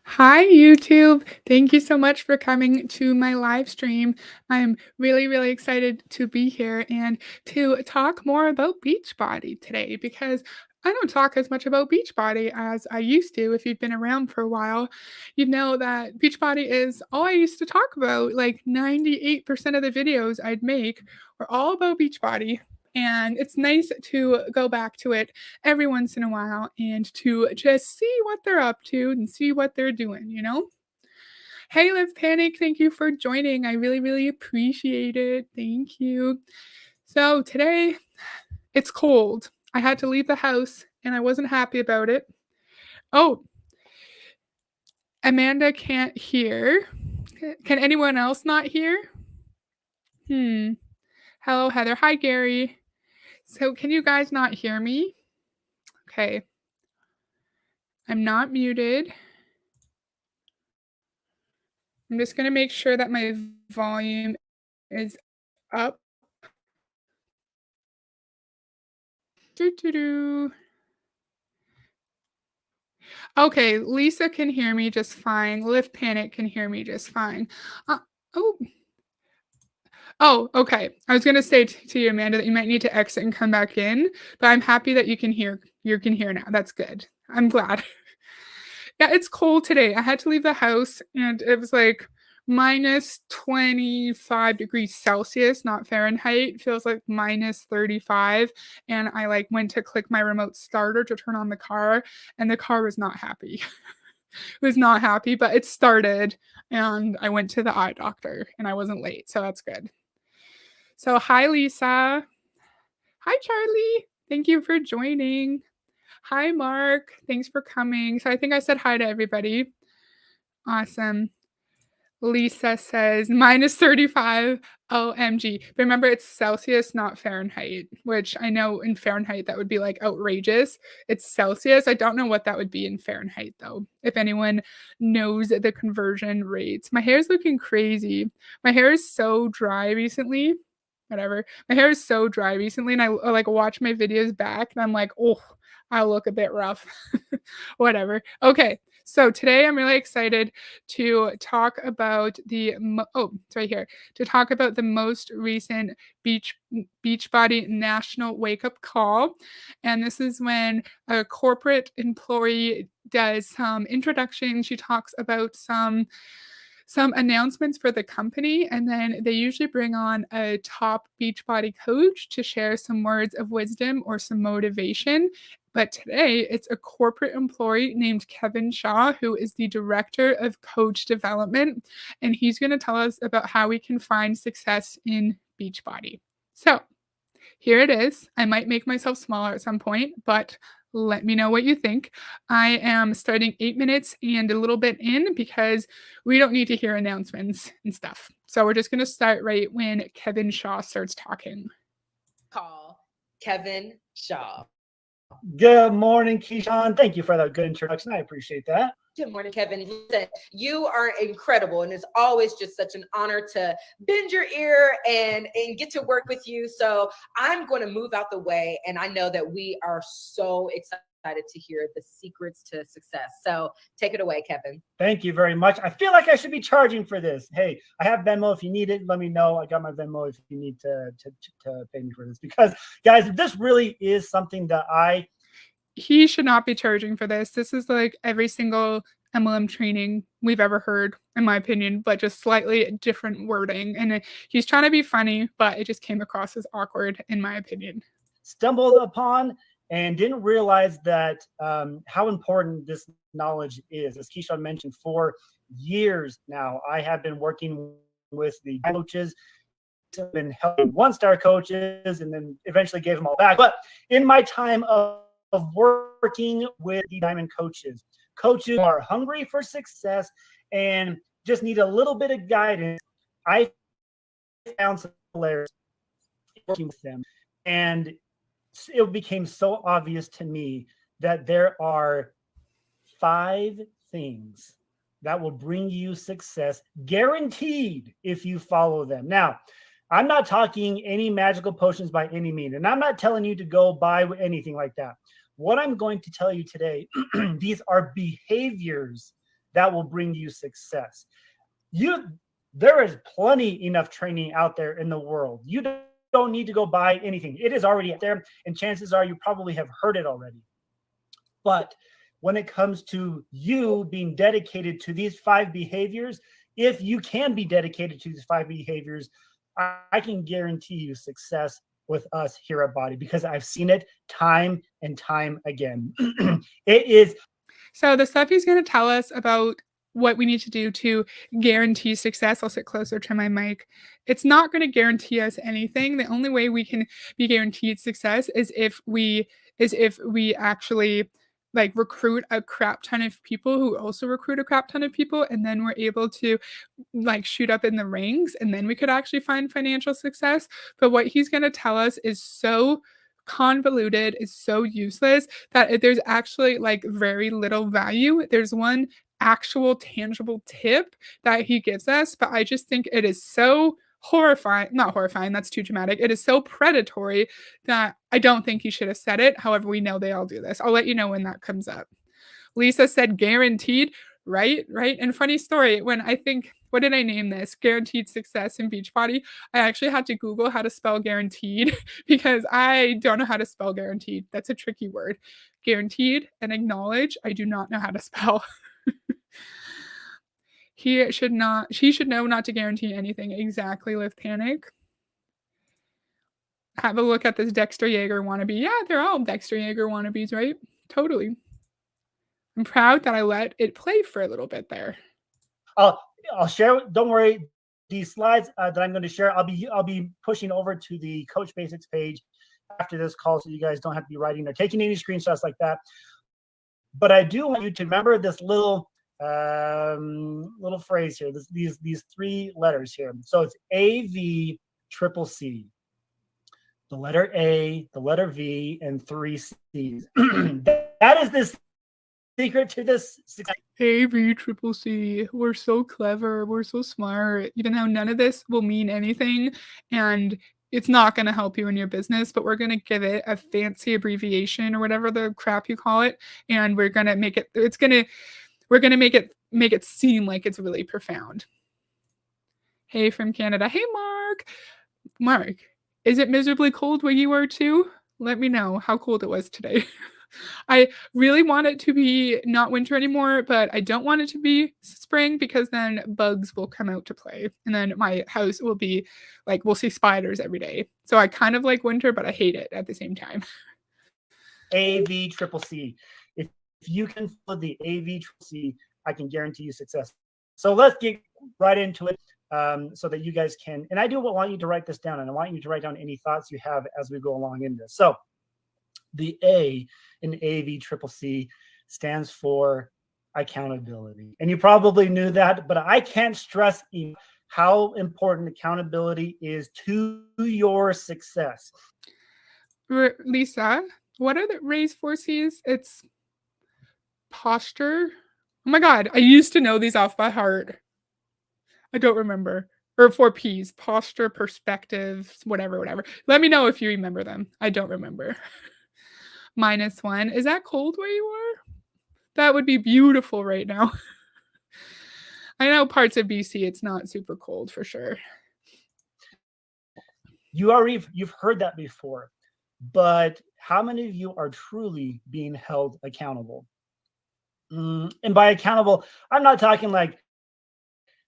Hi, YouTube. Thank you so much for coming to my live stream. I'm really, really excited to be here and to talk more about Beachbody today because I don't talk as much about Beachbody as I used to. If you've been around for a while, you know that Beachbody is all I used to talk about. Like 98% of the videos I'd make were all about Beachbody. And it's nice to go back to it every once in a while and to just see what they're up to and see what they're doing? Hey, Live Panic, thank you for joining. I really, really appreciate it. Thank you. So today it's cold. I had to leave the house and I wasn't happy about it. Oh, Amanda can't hear. Can anyone else not hear? Hmm. Hello, Heather. Hi, Gary. So, can you guys not hear me? Okay. I'm not muted. I'm just going to make sure that my volume is up. Doo, doo, doo. Okay, Lisa can hear me just fine. Lift Panic can hear me just fine. Uh, oh, okay. I was gonna say to you, Amanda, that you might need to exit and come back in, but I'm happy that you can hear. You can hear now. That's good. I'm glad. Yeah, it's cold today. I had to leave the house and it was like minus 25 degrees Celsius, not Fahrenheit. Feels like minus 35. And I like went to click my remote starter to turn on the car, and the car was not happy. It was not happy, but it started and I went to the eye doctor and I wasn't late. So that's good. So hi Lisa. Hi Charlie. Thank you for joining. Hi Mark. Thanks for coming. So I think I said hi to everybody. Awesome. Lisa says minus 35 OMG. But remember, it's Celsius, not Fahrenheit, which I know in Fahrenheit that would be like outrageous. It's Celsius. I don't know what that would be in Fahrenheit, though. If anyone knows the conversion rates, my hair is looking crazy. My hair is so dry recently. Whatever. My hair is so dry recently, and I like watch my videos back, and I'm like, oh, I look a bit rough. Whatever. Okay. So today I'm really excited to talk about it's right here, to talk about the most recent Beachbody National Wake Up Call. And this is when a corporate employee does some introduction. She talks about some announcements for the company, and then they usually bring on a top Beachbody coach to share some words of wisdom or some motivation. But today it's a corporate employee named Kevin Shaw, who is the director of coach development, and he's going to tell us about how we can find success in Beachbody. So, here it is. I might make myself smaller at some point, but let me know what you think. I am starting 8 minutes and a little bit in because we don't need to hear announcements and stuff. So we're just going to start right when Kevin Shaw starts talking. Call Kevin Shaw. Good morning, Keyshawn. Thank you for that good introduction. I appreciate that. Good morning, Kevin. You are incredible, and it's always just such an honor to bend your ear and get to work with you. So I'm going to move out the way, and I know that we are so excited to hear the secrets to success. So take it away, Kevin. Thank you very much. I feel like I should be charging for this. Hey, I have Venmo. If you need it, let me know. I got my Venmo if you need to pay me for this. Because, guys, this really is something that he should not be charging for this. This is like every single MLM training we've ever heard, in my opinion, but just slightly different wording. And he's trying to be funny, but it just came across as awkward, in my opinion. Stumbled upon and didn't realize that how important this knowledge is. As Keyshawn mentioned, for years now, I have been working with the coaches, been helping one-star coaches, and then eventually gave them all back. But in my time of working with the diamond coaches who are hungry for success and just need a little bit of guidance, I found some similarities working with them, and it became so obvious to me that there are 5 things that will bring you success, guaranteed, if you follow them. Now, I'm not talking any magical potions by any means, and I'm not telling you to go buy anything like that. What I'm going to tell you today, these are behaviors that will bring you success. There is plenty enough training out there in the world. You don't need to go buy anything. It is already out there, and chances are you probably have heard it already. But when it comes to you being dedicated to these 5 behaviors, if you can be dedicated to these 5 behaviors, I can guarantee you success with us here at Body, because I've seen it time and time again. It is. So the stuff he's going to tell us about what we need to do to guarantee success. I'll sit closer to my mic. It's not going to guarantee us anything. The only way we can be guaranteed success is if we actually like recruit a crap ton of people who also recruit a crap ton of people, and then we're able to like shoot up in the ranks, and then we could actually find financial success. But what he's going to tell us is so convoluted, is so useless that there's actually like very little value. There's one actual tangible tip that he gives us, but I just think it is so horrifying, not horrifying, that's too dramatic. It is so predatory that I don't think he should have said it. However, we know they all do this. I'll let you know when that comes up. Lisa said guaranteed, right? And funny story, when I think, what did I name this? Guaranteed success in Beachbody. I actually had to Google how to spell guaranteed because I don't know how to spell guaranteed. That's a tricky word. Guaranteed and acknowledge, I do not know how to spell. She should know not to guarantee anything. Exactly, Live Panic. Have a look at this Dexter Yeager wannabe. Yeah, they're all Dexter Yeager wannabes, right? Totally. I'm proud that I let it play for a little bit there. I'll share. Don't worry. These slides that I'm going to share, I'll be pushing over to the Coach Basics page after this call, so you guys don't have to be writing or taking any screenshots like that. But I do want you to remember this little phrase here. These 3 letters here. So it's AVCCC. The letter A, the letter V, and 3 C's. That is this secret to this success. AVCCC. We're so clever. We're so smart. Even though none of this will mean anything, and it's not going to help you in your business, but we're going to give it a fancy abbreviation or whatever the crap you call it, and we're going to make it. We're going to make it seem like it's really profound. Hey from Canada. Hey, Mark. Mark, is it miserably cold where you are too? Let me know how cold it was today. I really want it to be not winter anymore, but I don't want it to be spring because then bugs will come out to play. And then my house will be like, we'll see spiders every day. So I kind of like winter, but I hate it at the same time. AVCCC. If you can follow the AVCCC, I can guarantee you success. So let's get right into it so that you guys can, and I do want you to write this down, and I want you to write down any thoughts you have as we go along in this. So the A in AVCCC stands for accountability. And you probably knew that, but I can't stress enough how important accountability is to your success. Lisa, what are the raised 4 C's? It's posture. Oh my God, I used to know these off by heart. I don't remember. Or 4 P's, posture, perspective, whatever. Let me know if you remember them. I don't remember. -1. Is that cold where you are? That would be beautiful right now. I know parts of BC, it's not super cold for sure. You've heard that before, but how many of you are truly being held accountable? And by accountable, I'm not talking like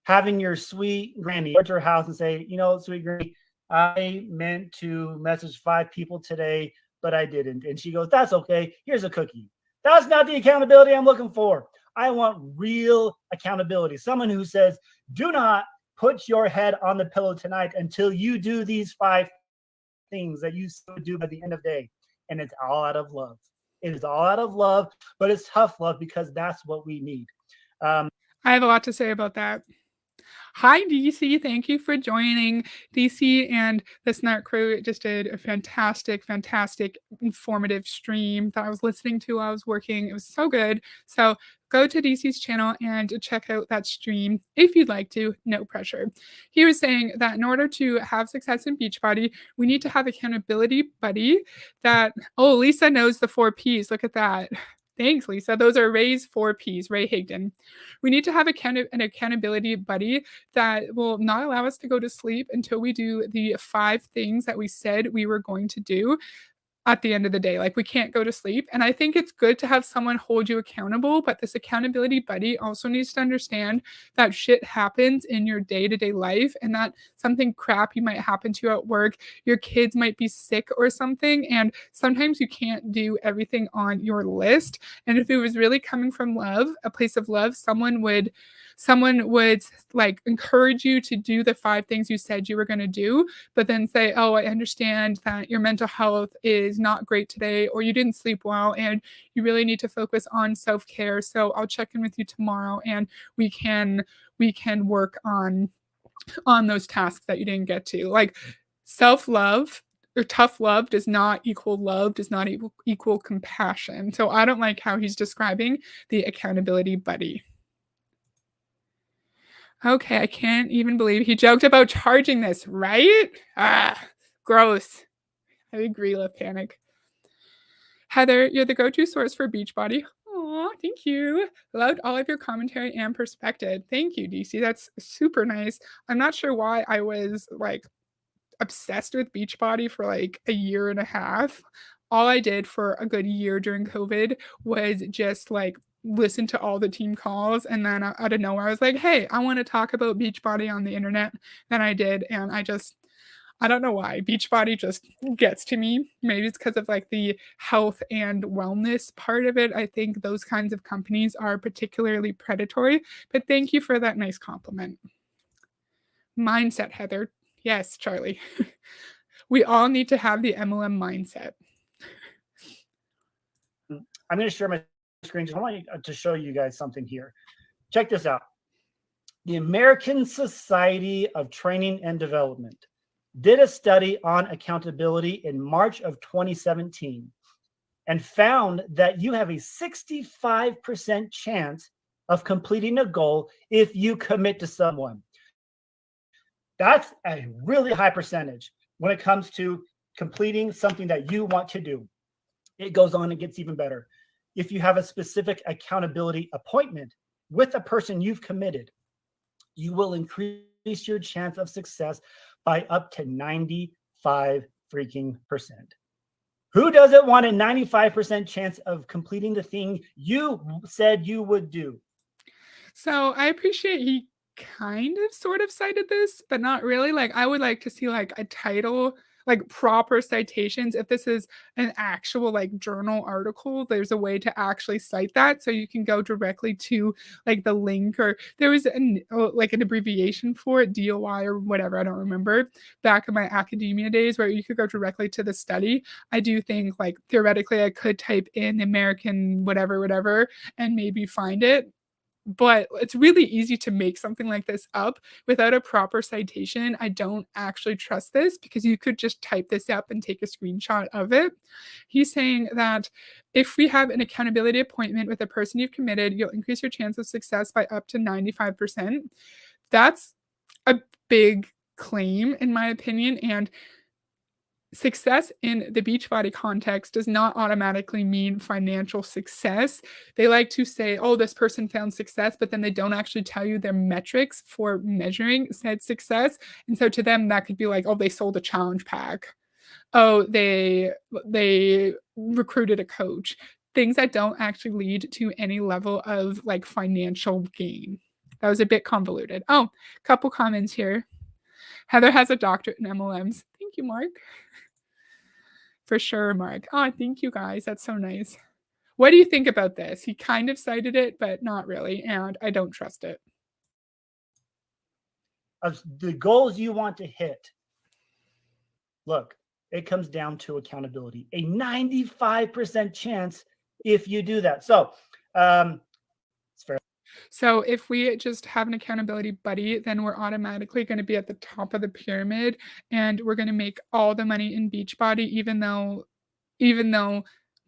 having your sweet granny go to her house and say, sweet granny, I meant to message 5 people today, but I didn't. And she goes, that's okay. Here's a cookie. That's not the accountability I'm looking for. I want real accountability. Someone who says, do not put your head on the pillow tonight until you do these 5 things that you would do by the end of the day. And it's all out of love. It is all out of love, but it's tough love because that's what we need. I have a lot to say about that. Hi, DC. Thank you for joining. DC and the Snark crew just did a fantastic, informative stream that I was listening to while I was working. It was so good. So go to DC's channel and check out that stream if you'd like to. No pressure. He was saying that in order to have success in Beachbody, we need to have accountability buddy that, oh, Lisa knows the 4 Ps. Look at that. Thanks, Lisa. Those are Ray's 4 Ps, Ray Higdon. We need to have an accountability buddy that will not allow us to go to sleep until we do the 5 things that we said we were going to do at the end of the day. Like, we can't go to sleep. And I think it's good to have someone hold you accountable, but this accountability buddy also needs to understand that shit happens in your day-to-day life and that something crappy might happen to you at work. Your kids might be sick or something. And sometimes you can't do everything on your list. And if it was really coming from love, a place of love, someone would like encourage you to do the 5 things you said you were going to do, but then say, oh, I understand that your mental health is not great today, or you didn't sleep well and you really need to focus on self-care, so I'll check in with you tomorrow and we can work on those tasks that you didn't get to. Like, self-love or tough love does not equal compassion. So I don't like how he's describing the accountability buddy. Okay, I can't even believe he joked about charging this, right? Gross. I agree, Love Panic. Heather, you're the go-to source for Beachbody. Aw, thank you. Loved all of your commentary and perspective. Thank you, DC. That's super nice. I'm not sure why I was like obsessed with Beachbody for like a year and a half. All I did for a good year during COVID was just like listen to all the team calls, and then out of nowhere I was like, hey, I want to talk about Beachbody on the internet. Then I did, and I don't know why Beachbody just gets to me. Maybe it's because of like the health and wellness part of it. I think those kinds of companies are particularly predatory, but thank you for that nice compliment. Mindset, Heather. Yes, Charlie. We all need to have the MLM mindset. I'm going to share my screen. Just want to show you guys something here. Check this out. The American Society of Training and Development did a study on accountability in March of 2017 and found that you have a 65% chance of completing a goal if you commit to someone. That's a really high percentage when it comes to completing something that you want to do. It goes on and gets even better. If you have a specific accountability appointment with a person you've committed, you will increase your chance of success by up to 95 freaking percent. Who doesn't want a 95% chance of completing the thing you said you would do? So I appreciate he kind of sort of cited this, but not really. Like, I would like to see like a title, like proper citations. If this is an actual like journal article, there's a way to actually cite that. So you can go directly to like the link, or there was like an abbreviation for it, DOI or whatever, I don't remember, back in my academia days, where you could go directly to the study. I do think like theoretically I could type in American whatever and maybe find it. But it's really easy to make something like this up without a proper citation. I don't actually trust this because you could just type this up and take a screenshot of it. He's saying that if we have an accountability appointment with a person you've committed, you'll increase your chance of success by up to 95%. That's a big claim, in my opinion. And success in the Beachbody context does not automatically mean financial success. They like to say, oh, this person found success, but then they don't actually tell you their metrics for measuring said success. And so to them, that could be like, oh, they sold a challenge pack. Oh, they recruited a coach. Things that don't actually lead to any level of like financial gain. That was a bit convoluted. Oh, couple comments here. Heather has a doctorate in MLMs. Thank you, Mark. For sure, Mark. Oh, thank you guys. That's so nice. What do you think about this? He kind of cited it, but not really, and I don't trust it. Of the goals you want to hit, look, it comes down to accountability. A 95% chance if you do that. So, it's fair. So if we just have an accountability buddy, then we're automatically going to be at the top of the pyramid, and we're going to make all the money in Beachbody, even though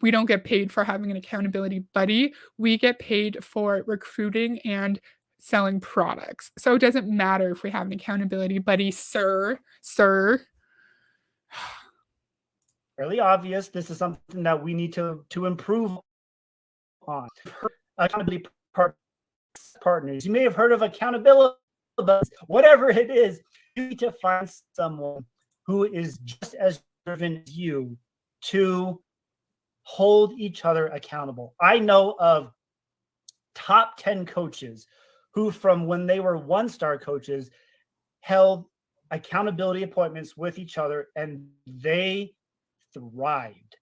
we don't get paid for having an accountability buddy. We get paid for recruiting and selling products. So it doesn't matter if we have an accountability buddy, sir. Fairly obvious. This is something that we need to improve on. Accountability partners. You may have heard of accountability, whatever it is, you need to find someone who is just as driven as you to hold each other accountable. I know of top 10 coaches who, from when they were one-star coaches, held accountability appointments with each other, and they thrived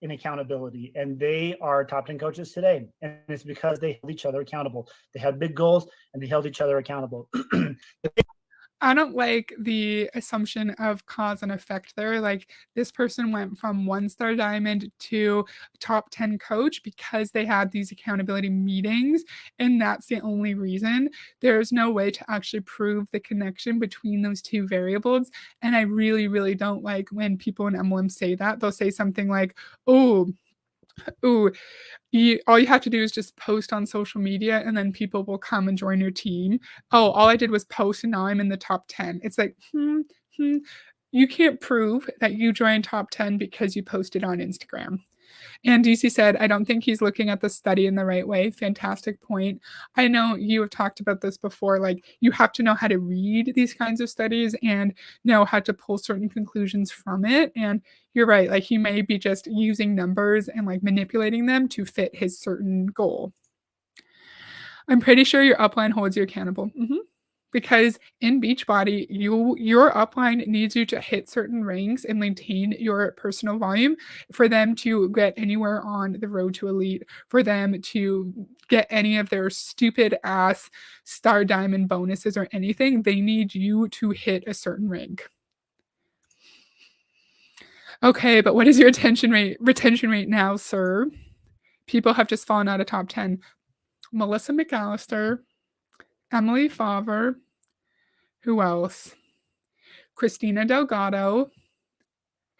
in accountability, and they are top 10 coaches today. And it's because they held each other accountable. They had big goals and they held each other accountable. I don't like the assumption of cause and effect there. Like, this person went from 1-star diamond to top 10 coach because they had these accountability meetings, and that's the only reason. There's no way to actually prove the connection between those two variables. And I really, really don't like when people in MLM say that. They'll say something like, oh, all you have to do is just post on social media and then people will come and join your team. Oh, all I did was post and now I'm in the top 10. It's like, you can't prove that you joined top 10 because you posted on Instagram. And DC said, I don't think he's looking at the study in the right way. Fantastic point. I know you have talked about this before. Like, you have to know how to read these kinds of studies and know how to pull certain conclusions from it. And you're right. Like, he may be just using numbers and like manipulating them to fit his certain goal. I'm pretty sure your upline holds you accountable. Because in Beachbody, your upline needs you to hit certain ranks and maintain your personal volume for them to get anywhere on the road to elite, for them to get any of their stupid ass star diamond bonuses or anything. They need you to hit a certain rank. Okay, but what is your retention rate now, sir? People have just fallen out of top 10. Melissa McAllister, Emily Favre, who else? Christina Delgado.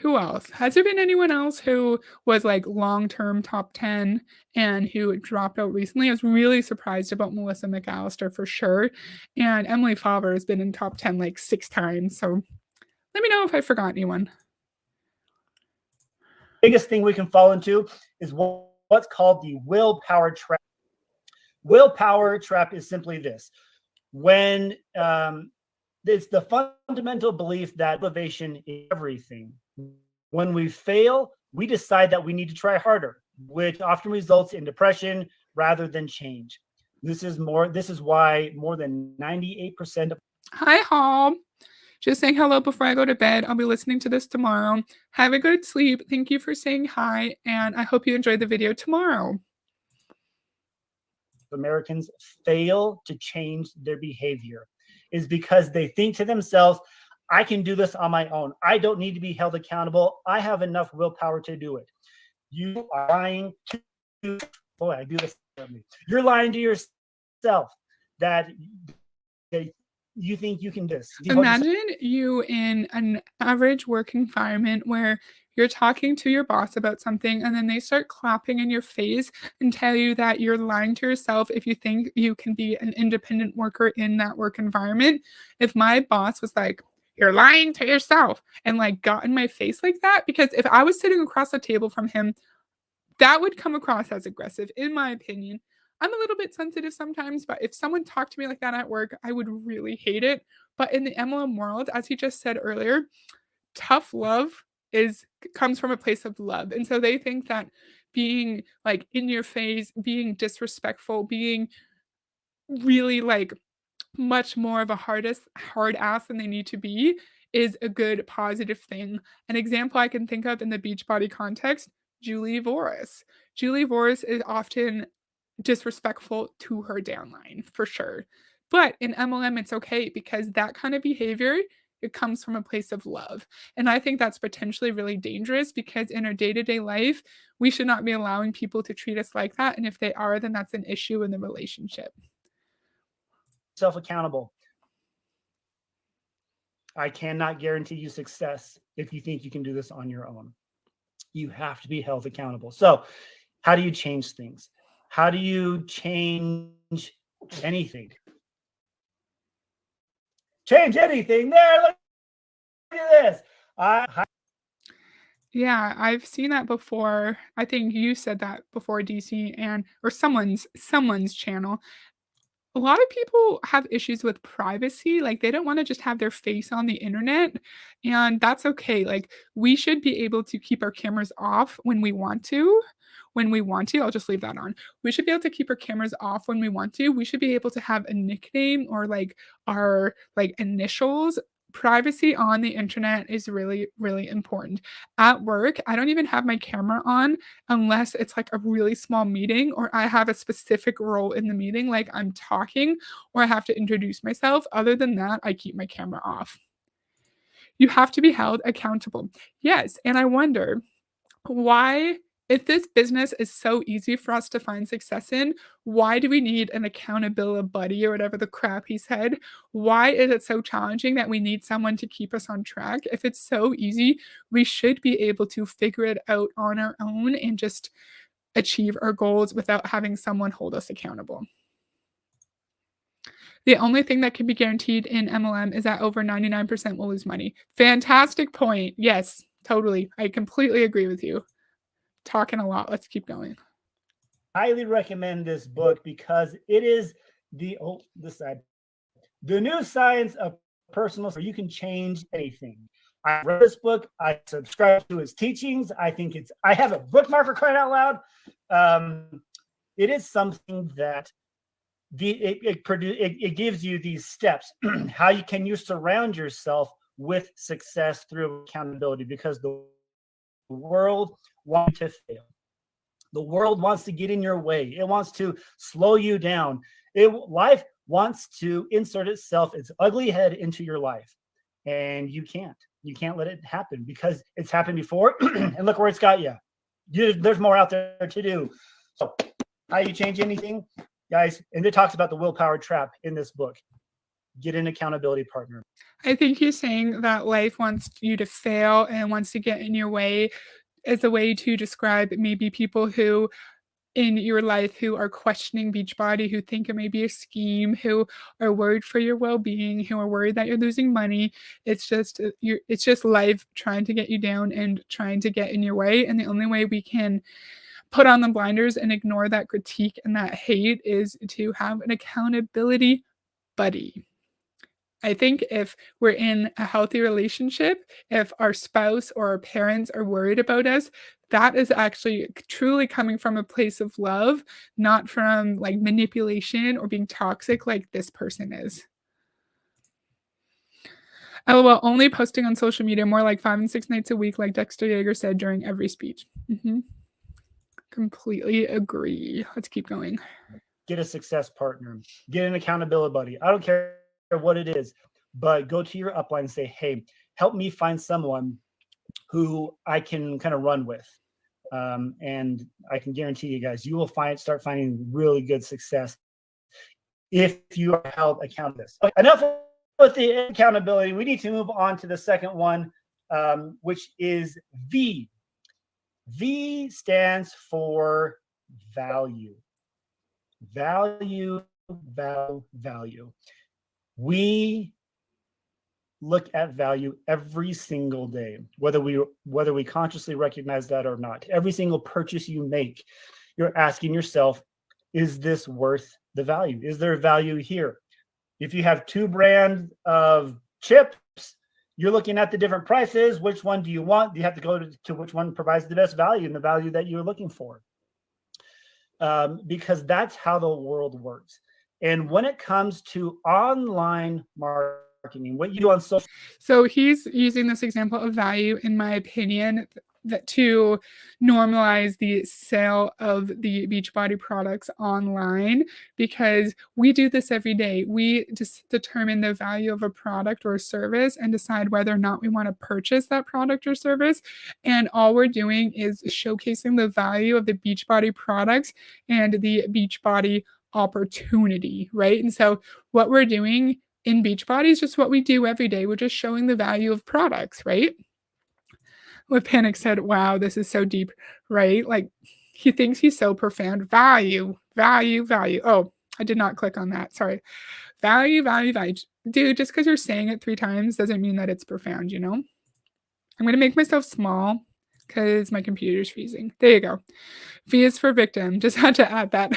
Who else? Has there been anyone else who was like long-term top 10 and who dropped out recently? I was really surprised about Melissa McAllister for sure. And Emily Favre has been in top 10 like 6 times. So let me know if I forgot anyone. Biggest thing we can fall into is what's called the willpower trap. Willpower trap is simply this. When it's the fundamental belief that motivation is everything. When we fail, we decide that we need to try harder, which often results in depression rather than change. This is why more than 98% of Hi, Hall. Just saying hello before I go to bed. I'll be listening to this tomorrow. Have a good sleep. Thank you for saying hi, and I hope you enjoy the video tomorrow. Americans fail to change their behavior is because they think to themselves, I can do this on my own. I don't need to be held accountable. I have enough willpower to do it. You are lying to, boy, I do this. You're lying to yourself that you think you can do this. Imagine you in an average work environment where you're talking to your boss about something and then they start clapping in your face and tell you that you're lying to yourself if you think you can be an independent worker in that work environment. If my boss was like, you're lying to yourself, and like got in my face like that, because if I was sitting across the table from him, that would come across as aggressive, in my opinion. I'm a little bit sensitive sometimes, but if someone talked to me like that at work, I would really hate it. But in the MLM world, as he just said earlier, tough love comes from a place of love. And so they think that being like in your face, being disrespectful, being really like much more of a hard ass than they need to be is a good positive thing. An example I can think of in the Beachbody context, Julie Voris. Julie Voris is often disrespectful to her downline for sure. But in MLM, it's okay because that kind of behavior, it comes from a place of love. And I think that's potentially really dangerous because in our day-to-day life, we should not be allowing people to treat us like that. And if they are, then that's an issue in the relationship. Self-accountable. I cannot guarantee you success if you think you can do this on your own. You have to be held accountable. So how do you change things? How do you change anything? Change anything there. Look at this. Yeah, I've seen that before. I think you said that before, DC, and or someone's channel. A lot of people have issues with privacy, like, they don't wanna just have their face on the internet, and that's okay, like, we should be able to keep our cameras off when we want to, I'll just leave that on. We should be able to keep our cameras off when we want to, we should be able to have a nickname or, like, our, like, initials. Privacy on the internet is really, really important. At work, I don't even have my camera on unless it's like a really small meeting or I have a specific role in the meeting, like I'm talking or I have to introduce myself. Other than that, I keep my camera off. You have to be held accountable. Yes, and I wonder why, if this business is so easy for us to find success in, why do we need an accountability buddy or whatever the crap he said? Why is it so challenging that we need someone to keep us on track? If it's so easy, we should be able to figure it out on our own and just achieve our goals without having someone hold us accountable. The only thing that can be guaranteed in MLM is that over 99% will lose money. Fantastic point. Yes, totally. I completely agree with you. Talking a lot. Let's keep going. Highly recommend this book because it is the new science of personal, so you can change anything. I read this book. I subscribe to his teachings. I have a bookmark for crying out loud. It is something that it gives you these steps how you surround yourself with success through accountability, because the world wants to fail. The world wants to get in your way. It wants to slow you down. Life wants to insert its ugly head into your life, and you can't let it happen because it's happened before. And look where it's got you. There's more out there to do. So how you change anything, guys? And it talks about the willpower trap in this book. Get an accountability partner. I think you're saying that life wants you to fail and wants to get in your way as a way to describe maybe people who in your life who are questioning Beachbody, who think it may be a scheme, who are worried for your well-being, who are worried that you're losing money. It's just life trying to get you down and trying to get in your way. And the only way we can put on the blinders and ignore that critique and that hate is to have an accountability buddy. I think if we're in a healthy relationship, if our spouse or our parents are worried about us, that is actually truly coming from a place of love, not from like manipulation or being toxic like this person is. LOL, only posting on social media more like 5 and 6 nights a week, like Dexter Yeager said during every speech. Completely agree. Let's keep going. Get a success partner. Get an accountability buddy. I don't care what it is, but go to your upline and say, hey, help me find someone who I can kind of run with. And I can guarantee you guys, you will start finding really good success if you are held accountable. Enough with the accountability. We need to move on to the second one, which is V. V stands for value. Value. We look at value every single day, whether we consciously recognize that or not. Every single purchase you make, you're asking yourself, is this worth the value? Is there value here? If you have 2 brands of chips, you're looking at the different prices. Which one do you want? You have to go to which one provides the best value and the value that you're looking for. Because that's how the world works. And when it comes to online marketing, what you do on social. So he's using this example of value, in my opinion, that to normalize the sale of the Beachbody products online, because we do this every day. We just determine the value of a product or a service and decide whether or not we want to purchase that product or service. And all we're doing is showcasing the value of the Beachbody products and the Beachbody opportunity, right? And so what we're doing in Beachbody is just what we do every day. We're just showing the value of products, right? What Panic said, wow, this is so deep, right? Like he thinks he's so profound. Value. Oh, I did not click on that. Sorry. Value. Dude, just because you're saying it 3 times doesn't mean that it's profound, you know? I'm going to make myself small. because my computer's freezing. There you go. V is for victim. Just had to add that.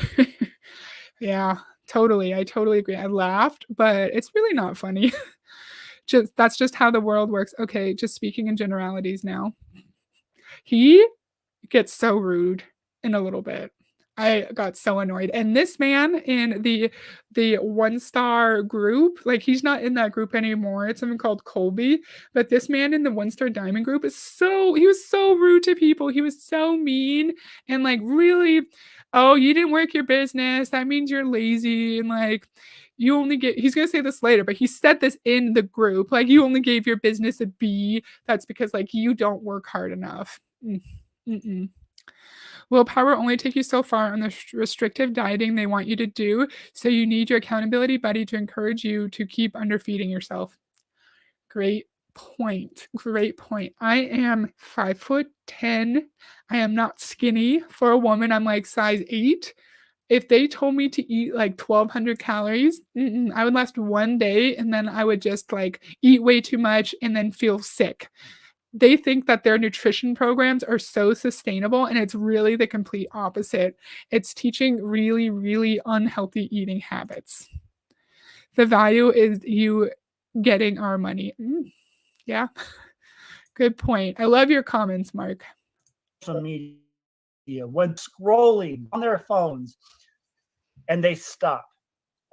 Yeah, totally. I totally agree. I laughed, but it's really not funny. Just that's just how the world works. Okay, just speaking in generalities now. He gets so rude in a little bit. I got so annoyed. And this man in the one-star group, like he's not in that group anymore. It's something called Colby. But this man in the one-star diamond group is he was so rude to people. He was so mean and like really, oh, you didn't work your business. That means you're lazy. And like you only get he's gonna say this later, but he said this in the group. Like you only gave your business a B. That's because like you don't work hard enough. Mm-mm. Willpower only take you so far on the restrictive dieting they want you to do, so you need your accountability buddy to encourage you to keep underfeeding yourself. Great point. Great point. I am 5'10". I am not skinny for a woman. I'm like size 8. If they told me to eat like 1,200 calories, I would last one day and then I would just like eat way too much and then feel sick. They think that their nutrition programs are so sustainable, and it's really the complete opposite. It's teaching really, really unhealthy eating habits. The value is you getting our money. Yeah, good point. I love your comments, Mark. Social media, when scrolling on their phones, and they stop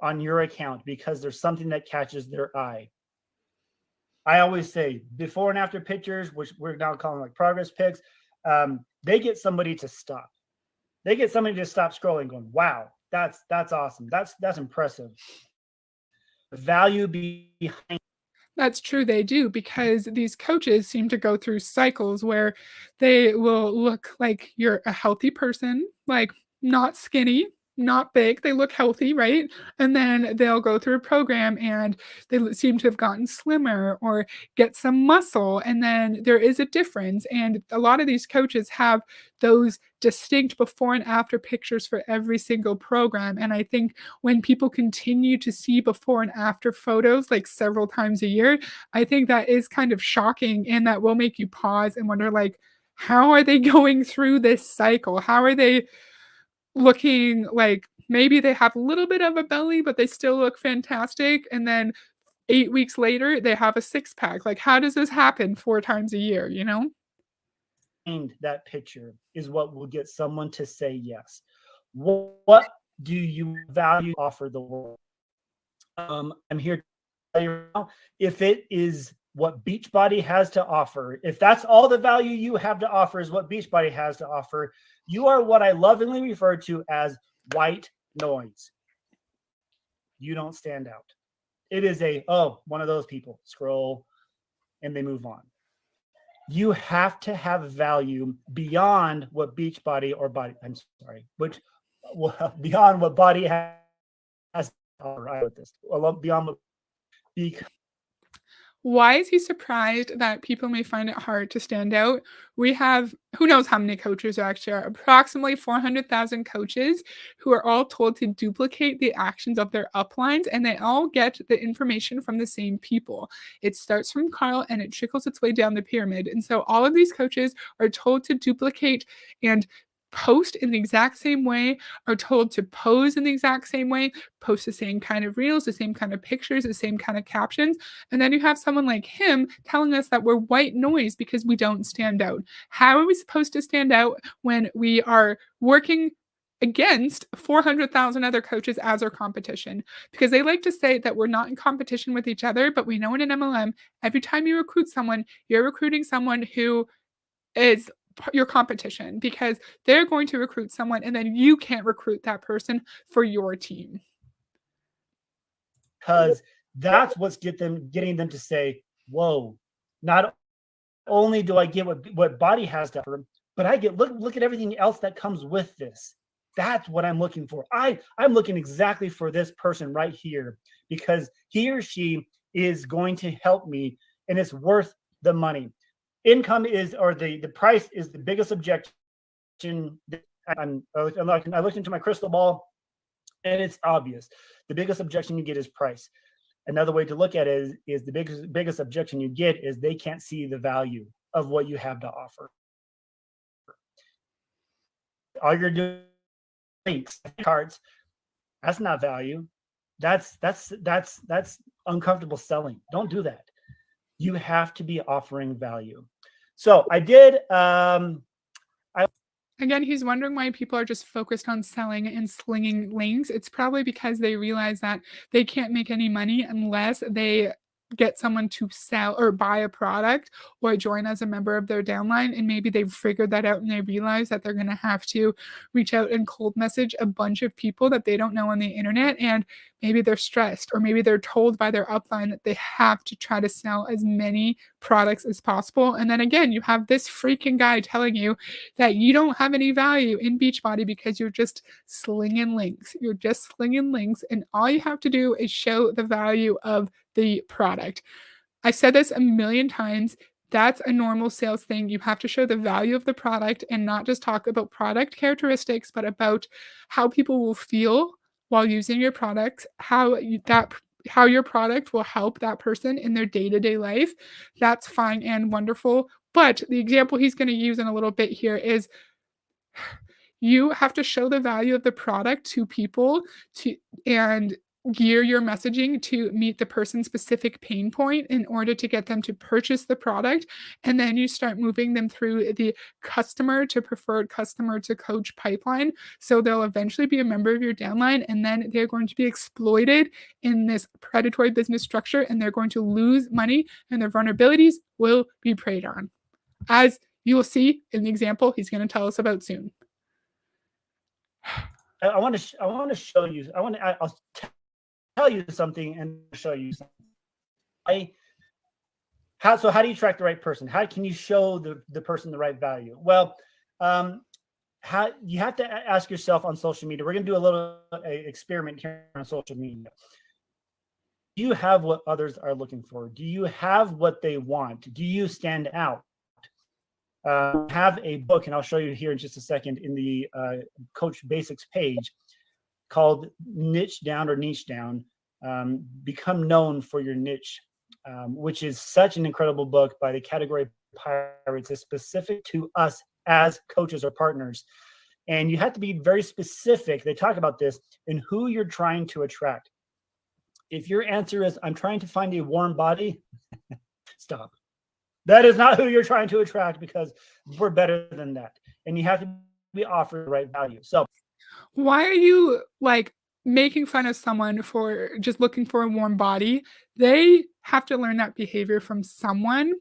on your account because there's something that catches their eye. I always say before and after pictures, which we're now calling like progress pics, they get somebody to stop. They get somebody to stop scrolling, going, "Wow, that's awesome. That's impressive." The value behind. That's true, they do, because these coaches seem to go through cycles where they will look like you're a healthy person, like not skinny, not big. They look healthy, right? And then they'll go through a program and they seem to have gotten slimmer or get some muscle. And then there is a difference. And a lot of these coaches have those distinct before and after pictures for every single program. And I think when people continue to see before and after photos like several times a year, I think that is kind of shocking and that will make you pause and wonder like, how are they going through this cycle? How are they looking like maybe they have a little bit of a belly, but they still look fantastic? And then 8 weeks later, they have a six pack. Like, how does this happen 4 times a year, you know? That picture is what will get someone to say yes. What do you value offer the world? I'm here to tell you now, if it is what Beachbody has to offer, if that's all the value you have to offer is what Beachbody has to offer, you are what I lovingly refer to as white noise. You don't stand out. It is one of those people scroll and they move on. You have to have value beyond what Beachbody beyond what Body has. All right with this, beyond what. Why is he surprised that people may find it hard to stand out? We have who knows how many coaches there actually are, approximately 400,000 coaches who are all told to duplicate the actions of their uplines, and they all get the information from the same people. It starts from Carl and it trickles its way down the pyramid. And so all of these coaches are told to duplicate and post in the exact same way, are told to pose in the exact same way, post the same kind of reels, the same kind of pictures, the same kind of captions. And then you have someone like him telling us that we're white noise because we don't stand out. How are we supposed to stand out when we are working against 400,000 other coaches as our competition? Because they like to say that we're not in competition with each other, but we know in an MLM, every time you recruit someone, you're recruiting someone who is your competition, because they're going to recruit someone and then you can't recruit that person for your team. Because that's what's getting them to say, whoa, not only do I get what Body has to offer, but I get look at everything else that comes with this. That's what I'm looking for. I'm looking exactly for this person right here, because he or she is going to help me and it's worth the money. Income is, or the price is the biggest objection. I looked into my crystal ball and it's obvious. The biggest objection you get is price. Another way to look at it is the biggest objection you get is they can't see the value of what you have to offer. all you're doing links, cards. That's not value. That's uncomfortable selling. Don't do that. You have to be offering value. So I did. Again, he's wondering why people are just focused on selling and slinging links. It's probably because they realize that they can't make any money unless they get someone to sell or buy a product or join as a member of their downline. And maybe they've figured that out and they realize that they're going to have to reach out and cold message a bunch of people that they don't know on the internet. And maybe they're stressed, or maybe they're told by their upline that they have to try to sell as many products as possible. And then again, you have this freaking guy telling you that you don't have any value in Beachbody because you're just slinging links. You're just slinging links, and all you have to do is show the value of the product. I said this a million times. That's a normal sales thing. You have to show the value of the product and not just talk about product characteristics, but about how people will feel while using your product, how your product will help that person in their day-to-day life. That's fine and wonderful. But the example he's going to use in a little bit here is you have to show the value of the product to people and gear your messaging to meet the person's specific pain point in order to get them to purchase the product. And then you start moving them through the customer to preferred customer to coach pipeline. So they'll eventually be a member of your downline, and then they're going to be exploited in this predatory business structure, and they're going to lose money, and their vulnerabilities will be preyed on, as you will see in the example he's going to tell us about soon. I want to show you. I'll tell you something and show you something. How do you track the right person? How can you show the person the right value? Well, how you have to ask yourself on social media. We're going to do a little experiment here on social media. Do you have what others are looking for? Do you have what they want? Do you stand out? Have a book, and I'll show you here in just a second in the Coach Basics page, called Niche Down or Niche Down, Become Known for Your Niche, which is such an incredible book by the Category Pirates. It's specific to us as coaches or partners. And you have to be very specific. They talk about this in who you're trying to attract. If your answer is, I'm trying to find a warm body, stop. That is not who you're trying to attract, because we're better than that. And you have to be offered the right value. So why are you making fun of someone for just looking for a warm body? They have to learn that behavior from someone.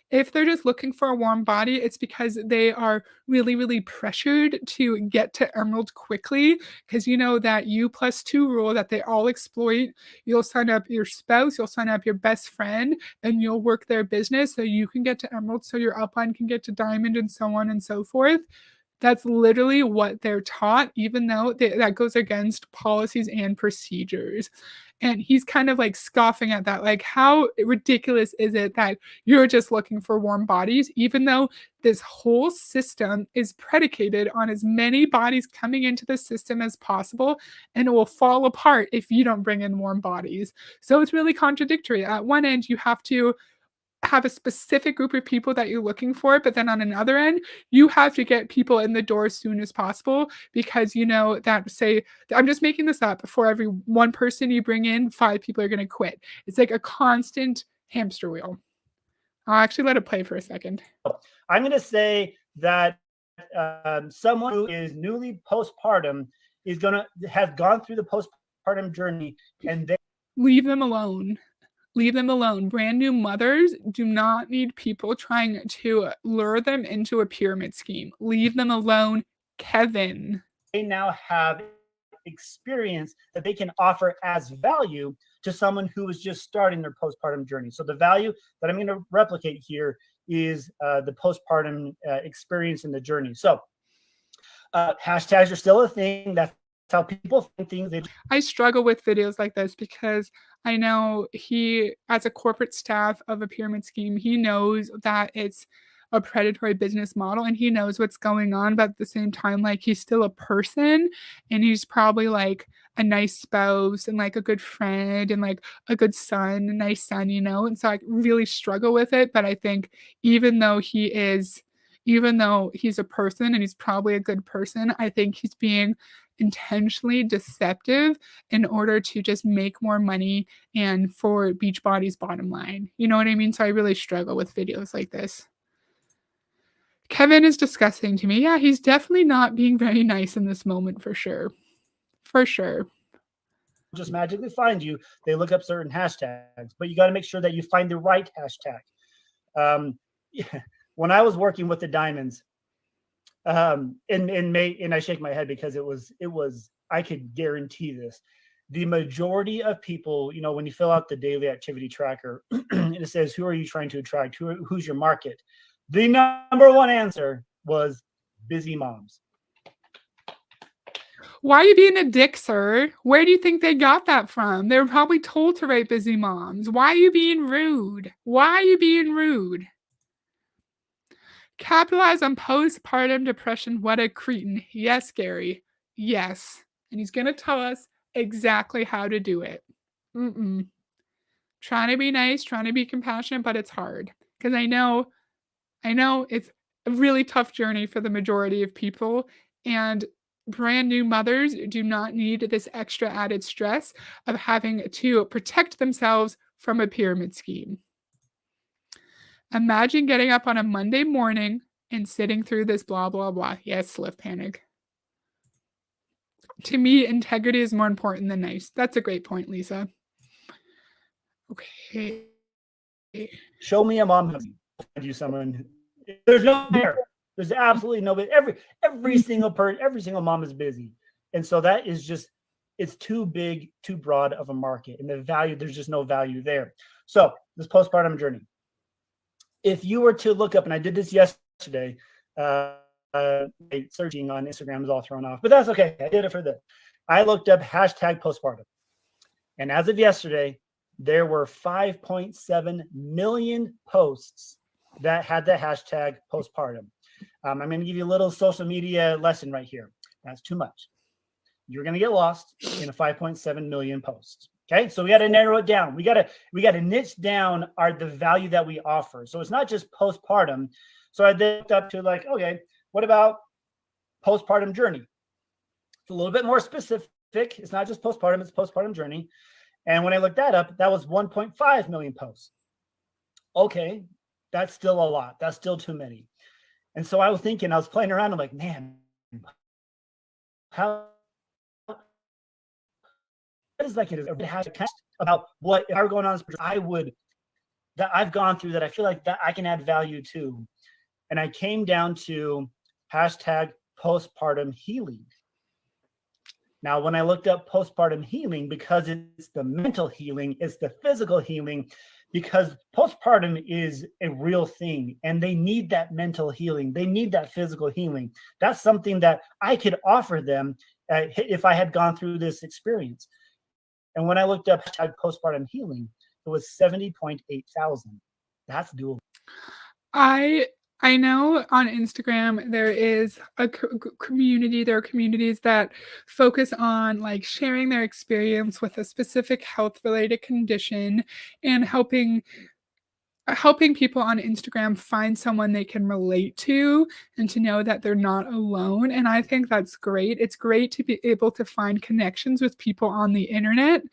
If they're just looking for a warm body, it's because they are really, really pressured to get to Emerald quickly, because you know that U+2 rule that they all exploit. You'll sign up your spouse, you'll sign up your best friend, and you'll work their business so you can get to Emerald, so your upline can get to Diamond, and so on and so forth. That's literally what they're taught, even though that goes against policies and procedures. And he's kind of scoffing at that. How ridiculous is it that you're just looking for warm bodies, even though this whole system is predicated on as many bodies coming into the system as possible, and it will fall apart if you don't bring in warm bodies. So it's really contradictory. At one end, you have to have a specific group of people that you're looking for, but then on another end, you have to get people in the door as soon as possible, because you know that, say, I'm just making this up, for every one person you bring in, 5 people are going to quit. It's like a constant hamster wheel. I'll actually let it play for a second. I'm going to say that someone who is newly postpartum has gone through the postpartum journey, and they leave them alone. Leave them alone. Brand new mothers do not need people trying to lure them into a pyramid scheme. Leave them alone, Kevin. They now have experience that they can offer as value to someone who is just starting their postpartum journey. So the value that I'm going to replicate here is the postpartum experience in the journey. So hashtags are still a thing. That's how people think things. I struggle with videos like this because I know he, as a corporate staff of a pyramid scheme, he knows that it's a predatory business model and he knows what's going on, but at the same time, he's still a person, and he's probably a nice spouse and a good friend and a good son, a nice son, and so I really struggle with it. But I think even though he is even though he's a person and he's probably a good person, I think he's being intentionally deceptive in order to just make more money and for Beachbody's bottom line. You know what I mean? So I really struggle with videos like this. Kevin is disgusting to me. Yeah, he's definitely not being very nice in this moment for sure. For sure. Just magically find you. They look up certain hashtags, but you got to make sure that you find the right hashtag. When I was working with the Diamonds, in May, and I shake my head because it was, I could guarantee this. The majority of people, when you fill out the daily activity tracker, and it says, who are you trying to attract? Who's your market? The number one answer was busy moms. Why are you being a dick, sir? Where do you think they got that from? They were probably told to write busy moms. Why are you being rude? Why are you being rude? Capitalize on postpartum depression. What a cretin. Yes, Gary. Yes. And he's going to tell us exactly how to do it. Trying to be nice, trying to be compassionate, but it's hard. Because I know it's a really tough journey for the majority of people. And brand new mothers do not need this extra added stress of having to protect themselves from a pyramid scheme. Imagine getting up on a Monday morning and sitting through this blah, blah, blah. Yes, lift panic. To me, integrity is more important than nice. That's a great point, Lisa. Okay. Show me a mom who find you someone. There's no there. There's absolutely nobody. Every single person, every single mom is busy. And so that is just, it's too big, too broad of a market. And the value, there's just no value there. So this postpartum journey. If you were to look up, and I did this yesterday, searching on Instagram is all thrown off, but that's okay. I did it for this. I looked up hashtag postpartum. And as of yesterday, there were 5.7 million posts that had the hashtag postpartum. I'm going to give you a little social media lesson right here. That's too much. You're going to get lost in a 5.7 million posts. Okay, so we got to narrow it down. We got to niche down the value that we offer. So it's not just postpartum. So I looked up to like, okay, what about postpartum journey? It's a little bit more specific. It's not just postpartum, it's postpartum journey. And when I looked that up, that was 1.5 million posts. Okay, that's still a lot. That's still too many. And so I was thinking, I was playing around. I'm like, man, how is like it has a about what if I were going on, that I've gone through that I feel like that I can add value to. And I came down to hashtag postpartum healing. Now, when I looked up postpartum healing, because it's the mental healing, it's the physical healing, because postpartum is a real thing and they need that mental healing. They need that physical healing. That's something that I could offer them if I had gone through this experience. And when I looked up hashtag postpartum healing, it was 70.8 thousand. That's doable. I know on Instagram there is a community. There are communities that focus on like sharing their experience with a specific health-related condition and helping people on Instagram find someone they can relate to and to know that they're not alone. And I think that's great. It's great to be able to find connections with people on the internet.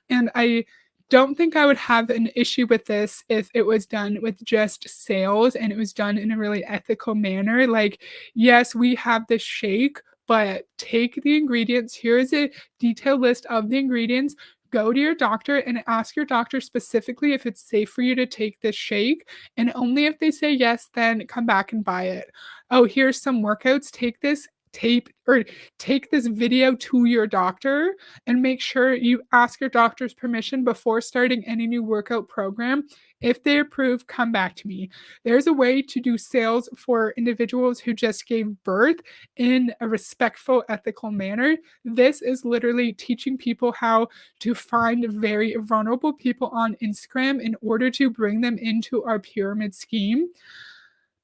And I don't think I would have an issue with this if it was done with just sales and it was done in a really ethical manner. Like, yes, we have this shake, but take the ingredients. Here's a detailed list of the ingredients. Go to your doctor and ask your doctor specifically if it's safe for you to take this shake. And only if they say yes, then come back and buy it. Oh, here's some workouts. Take this take this video to your doctor and make sure you ask your doctor's permission before starting any new workout program. If they approve, come back to me. There's a way to do sales for individuals who just gave birth in a respectful, ethical manner. This is literally teaching people how to find very vulnerable people on Instagram in order to bring them into our pyramid scheme.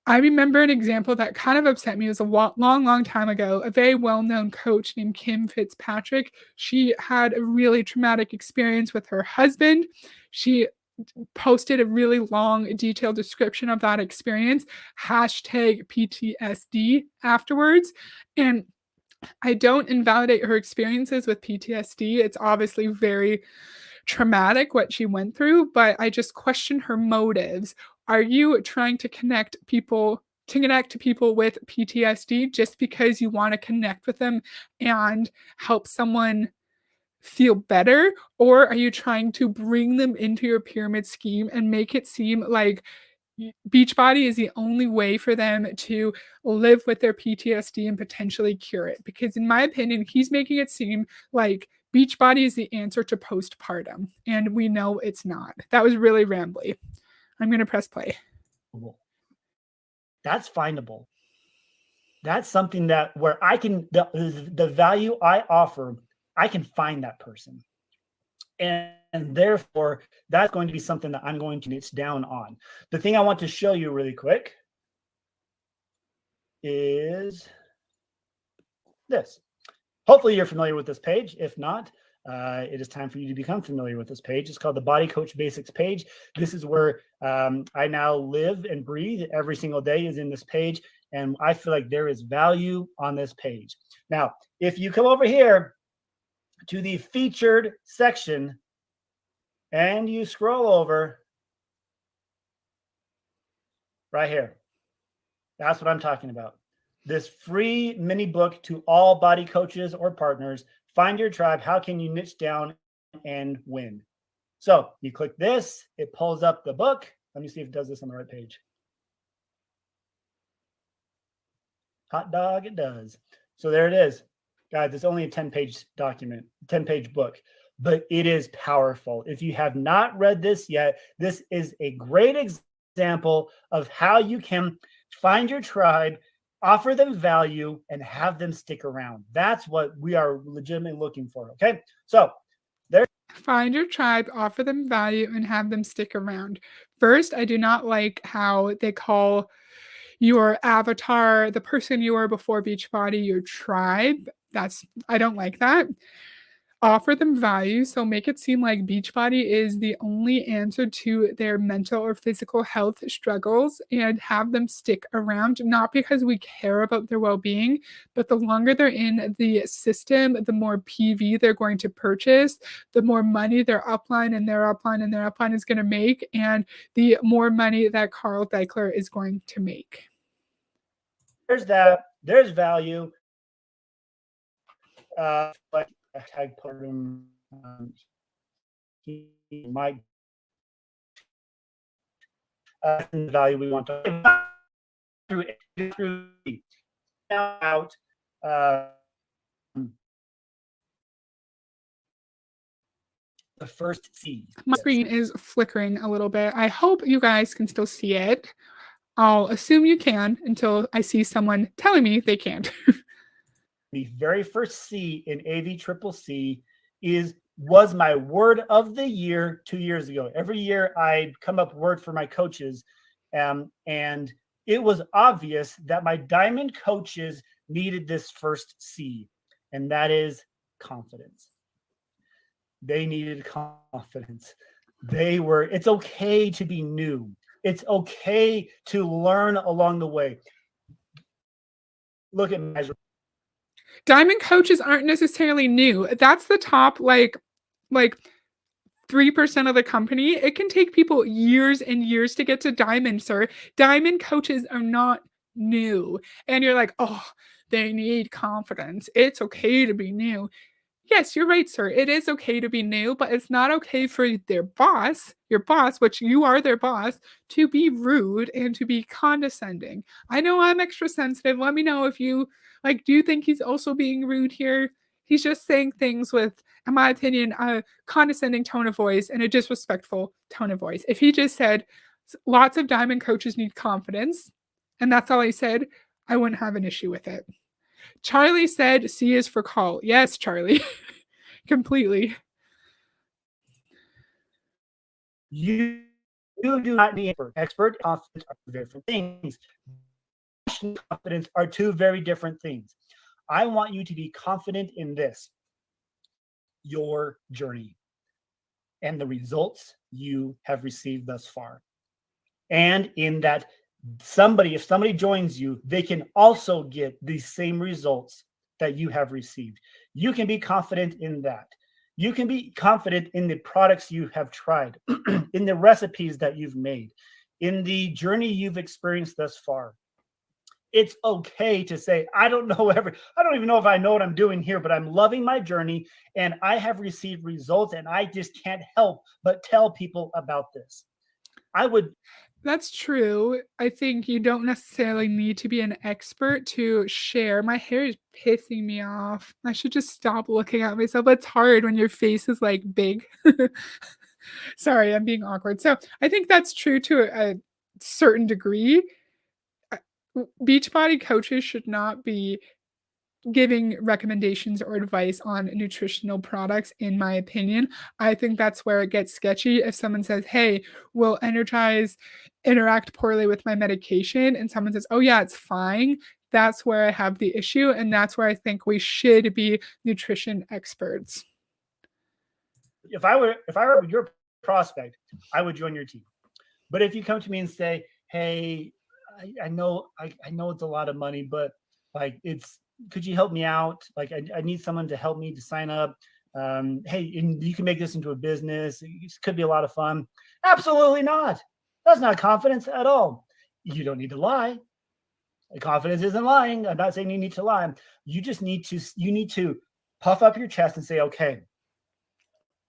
I remember an example that kind of upset me. It was a long time ago. A very well-known coach named Kim Fitzpatrick. She had a really traumatic experience with her husband. She posted a really long, detailed description of that experience, hashtag PTSD afterwards. And I don't invalidate her experiences with PTSD. It's obviously very traumatic what she went through, but I just question her motives. Are you trying to connect to people with PTSD just because you want to connect with them and help someone feel better? Or are you trying to bring them into your pyramid scheme and make it seem like Beachbody is the only way for them to live with their PTSD and potentially cure it? Because in my opinion, he's making it seem like Beachbody is the answer to postpartum, and we know it's not. That was really rambly. I'm going to press play. That's findable. That's something that where I can, the value I offer, I can find that person. And therefore, that's going to be something that I'm going to niche down on. The thing I want to show you really quick is this. Hopefully you're familiar with this page. If not, it is time for you to become familiar with this page. It's called the Body Coach Basics page. This is where I now live and breathe every single day is in this page. And I feel like there is value on this page. Now, if you come over here to the featured section and you scroll over right here, that's what I'm talking about. This free mini book to all body coaches or partners. Find your tribe. How can you niche down and win? So you click this, it pulls up the book. Let me see if it does this on the right page. Hot dog, it does. So there it is. Guys, it's only a 10-page document, 10-page book, but it is powerful. If you have not read this yet, this is a great example of how you can find your tribe, offer them value, and have them stick around. That's what we are legitimately looking for, okay? So there. Find your tribe, offer them value, and have them stick around. First, I do not like how they call your avatar, the person you were before Beachbody, your tribe. I don't like that. Offer them value, so make it seem like Beachbody is the only answer to their mental or physical health struggles, and have them stick around, not because we care about their well-being, but the longer they're in the system, the more PV they're going to purchase, the more money their upline and their upline and their upline is going to make, and the more money that Carl Deichler is going to make. There's that. There's value. But tag program, he might the value we want to through out. The first C. My screen is flickering a little bit. I hope you guys can still see it. I'll assume you can until I see someone telling me they can't. The very first C in AVCCC was my word of the year 2 years ago. Every year I come up with word for my coaches, and it was obvious that my diamond coaches needed this first C, and that is confidence. They needed confidence. It's okay to be new. It's okay to learn along the way. Look at measure. Diamond coaches aren't necessarily new. That's the top like 3% of the company. It can take people years and years to get to diamond, sir. Diamond coaches are not new. And you're like, oh, they need confidence. It's okay to be new. Yes, you're right, sir. It is okay to be new, but it's not okay for their boss, your boss, which you are their boss, to be rude and to be condescending. I know I'm extra sensitive. Let me know if you do you think he's also being rude here? He's just saying things with, in my opinion, a condescending tone of voice and a disrespectful tone of voice. If he just said, lots of diamond coaches need confidence, and that's all he said, I wouldn't have an issue with it. Charlie said C is for call. Yes, Charlie. Completely. You do not need expert. Confidence are two different things. Confidence are two very different things. I want you to be confident in this, your journey. and the results you have received thus far. And in that if somebody joins you, they can also get the same results that you have received. You can be confident in that. You can be confident in the products you have tried, in the recipes that you've made, in the journey you've experienced thus far. It's okay to say, I don't even know if I know what I'm doing here, but I'm loving my journey and I have received results and I just can't help but tell people about this. That's true. I think you don't necessarily need to be an expert to share. My hair is pissing me off. I should just stop looking at myself. It's hard when your face is like big. Sorry, I'm being awkward. So I think that's true to a certain degree. Beachbody coaches should not be giving recommendations or advice on nutritional products, in my opinion. I think that's where it gets sketchy. If someone says, hey, will Energize interact poorly with my medication? And someone says, oh, yeah, it's fine. That's where I have the issue. And that's where I think we should be nutrition experts. If I were your prospect, I would join your team. But if you come to me and say, hey, I know it's a lot of money, but like could you help me out? Like I need someone to help me to sign up. Hey, and you can make this into a business. It could be a lot of fun. Absolutely not. That's not confidence at all. You don't need to lie. Confidence isn't lying. I'm not saying you need to lie. You need to puff up your chest and say, okay,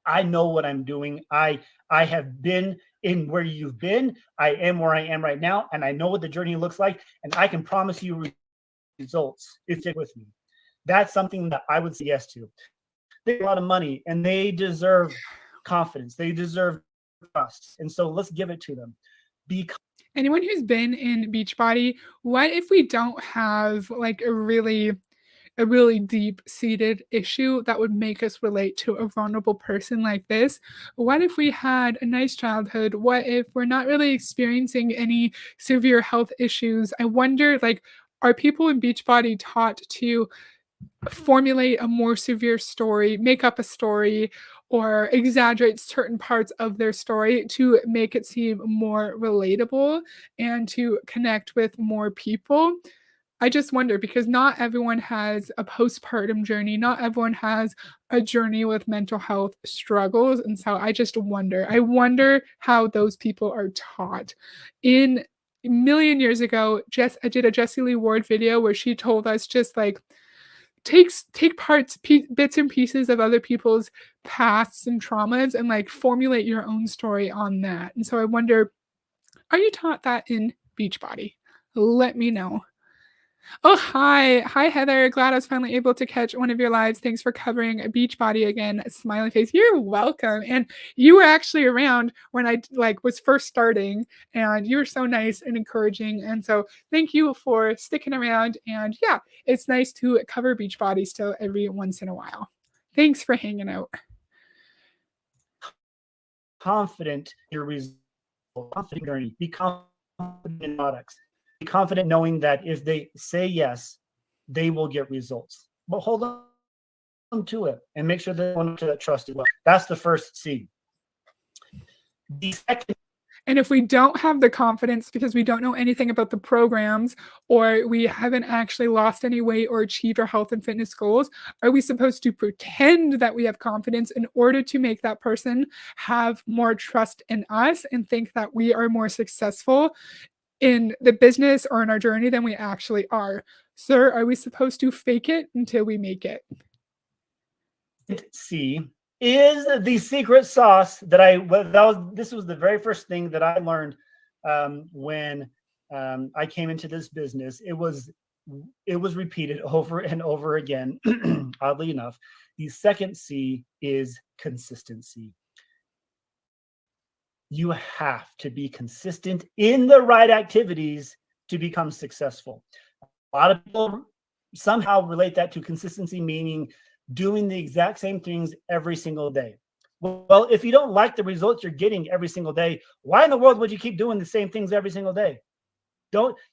I know what I'm doing. I have been in where you've been. I am where I am right now. And I know what the journey looks like. And I can promise you results if you stick with me. That's something that I would say yes to. They have a lot of money and they deserve confidence. They deserve trust. And so let's give it to them. Anyone who's been in Beachbody, what if we don't have like a really deep-seated issue that would make us relate to a vulnerable person like this? What if we had a nice childhood? What if we're not really experiencing any severe health issues? I wonder, like, are people in Beachbody taught to formulate a more severe story, make up a story, or exaggerate certain parts of their story to make it seem more relatable and to connect with more people? I just wonder, because not everyone has a postpartum journey, not everyone has a journey with mental health struggles, and so I just wonder. I wonder how those people are taught. In a million years ago, I did a Jessie Lee Ward video where she told us just like take bits and pieces of other people's pasts and traumas and like formulate your own story on that. And so I wonder, are you taught that in Beachbody? Let me know. Oh, hi. Hi, Heather. Glad I was finally able to catch one of your lives. Thanks for covering Beachbody again. Smiley face. You're welcome. And you were actually around when I was first starting, and you were so nice and encouraging. And so thank you for sticking around. And yeah, it's nice to cover Beachbody still every once in a while. Thanks for hanging out. Confident in your results, confident journey, be confident in products. Be confident knowing that if they say yes, they will get results. But hold on to it and make sure they want to trust it well. That's the first C. The second. And if we don't have the confidence because we don't know anything about the programs, or we haven't actually lost any weight or achieved our health and fitness goals, are we supposed to pretend that we have confidence in order to make that person have more trust in us and think that we are more successful in the business or in our journey than we actually are? Sir, are we supposed to fake it until we make it? C is the secret sauce that this was the very first thing that I learned when I came into this business. It was repeated over and over again. Oddly enough, the second C is consistency. You have to be consistent in the right activities to become successful. A lot of people somehow relate that to consistency, meaning doing the exact same things every single day. Well, if you don't like the results you're getting every single day, why in the world would you keep doing the same things every single day?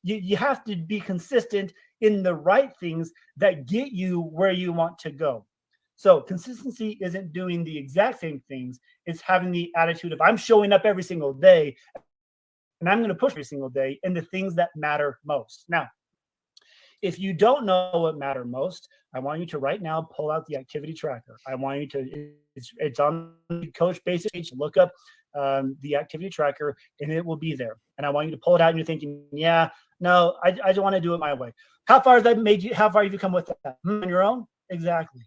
You have to be consistent in the right things that get you where you want to go. So consistency isn't doing the exact same things. It's having the attitude of I'm showing up every single day and I'm going to push every single day into things that matter most. Now, if you don't know what matter most, I want you to right now pull out the activity tracker. I want you to, it's on the Coach Basics page, look up the activity tracker and it will be there. And I want you to pull it out and you're thinking, yeah, no, I don't want to do it my way. How far have you come with that? On your own? Exactly.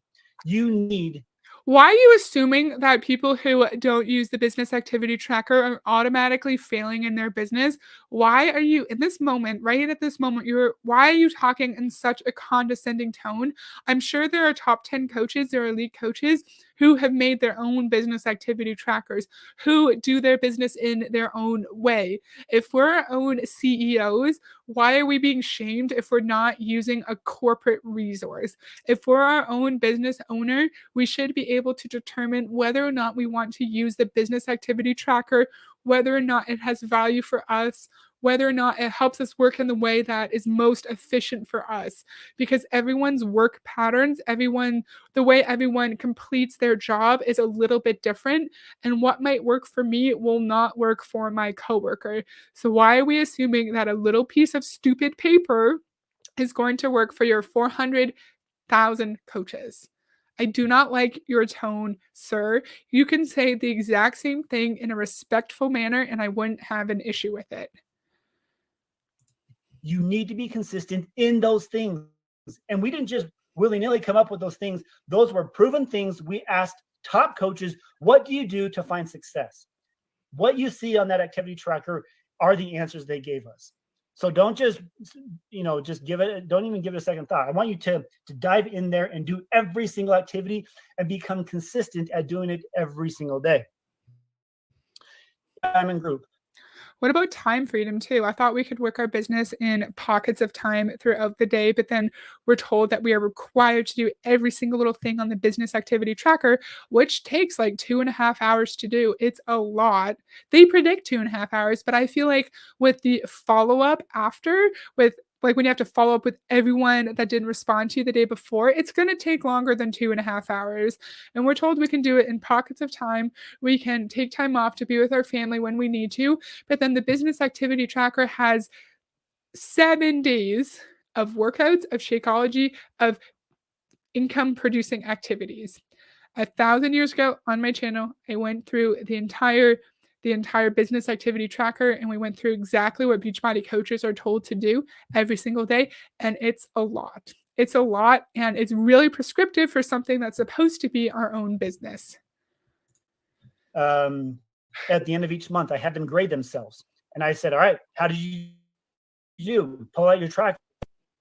You need. Why are you assuming that people who don't use the business activity tracker are automatically failing in their business? Why are you in this moment, right at this moment, why are you talking in such a condescending tone? I'm sure there are top 10 coaches, there are elite coaches who have made their own business activity trackers, who do their business in their own way. If we're our own CEOs, why are we being shamed if we're not using a corporate resource? If we're our own business owner, we should be able to determine whether or not we want to use the business activity tracker, whether or not it has value for us, whether or not it helps us work in the way that is most efficient for us. Because everyone's work patterns, the way everyone completes their job is a little bit different. And what might work for me will not work for my coworker. So why are we assuming that a little piece of stupid paper is going to work for your 400,000 coaches? I do not like your tone, sir. You can say the exact same thing in a respectful manner, and I wouldn't have an issue with it. You need to be consistent in those things. And we didn't just willy-nilly come up with those things. Those were proven things. We asked top coaches, what do you do to find success? What you see on that activity tracker are the answers they gave us. So don't just, don't even give it a second thought. I want you to dive in there and do every single activity and become consistent at doing it every single day. Diamond group. What about time freedom too? I thought we could work our business in pockets of time throughout the day, but then we're told that we are required to do every single little thing on the business activity tracker, which takes like 2.5 hours to do. It's a lot. They predict 2.5 hours, but I feel like with the follow up after, with like when you have to follow up with everyone that didn't respond to you the day before, it's going to take longer than 2.5 hours. And we're told we can do it in pockets of time. We can take time off to be with our family when we need to. But then the business activity tracker has 7 days of workouts, of Shakeology, of income producing activities. 1,000 years ago on my channel, I went through the entire business activity tracker, and we went through exactly what Beachbody coaches are told to do every single day. And it's a lot. It's a lot, and it's really prescriptive for something that's supposed to be our own business. At the end of each month, I had them grade themselves. And I said, all right, how did you do? Pull out your tracker.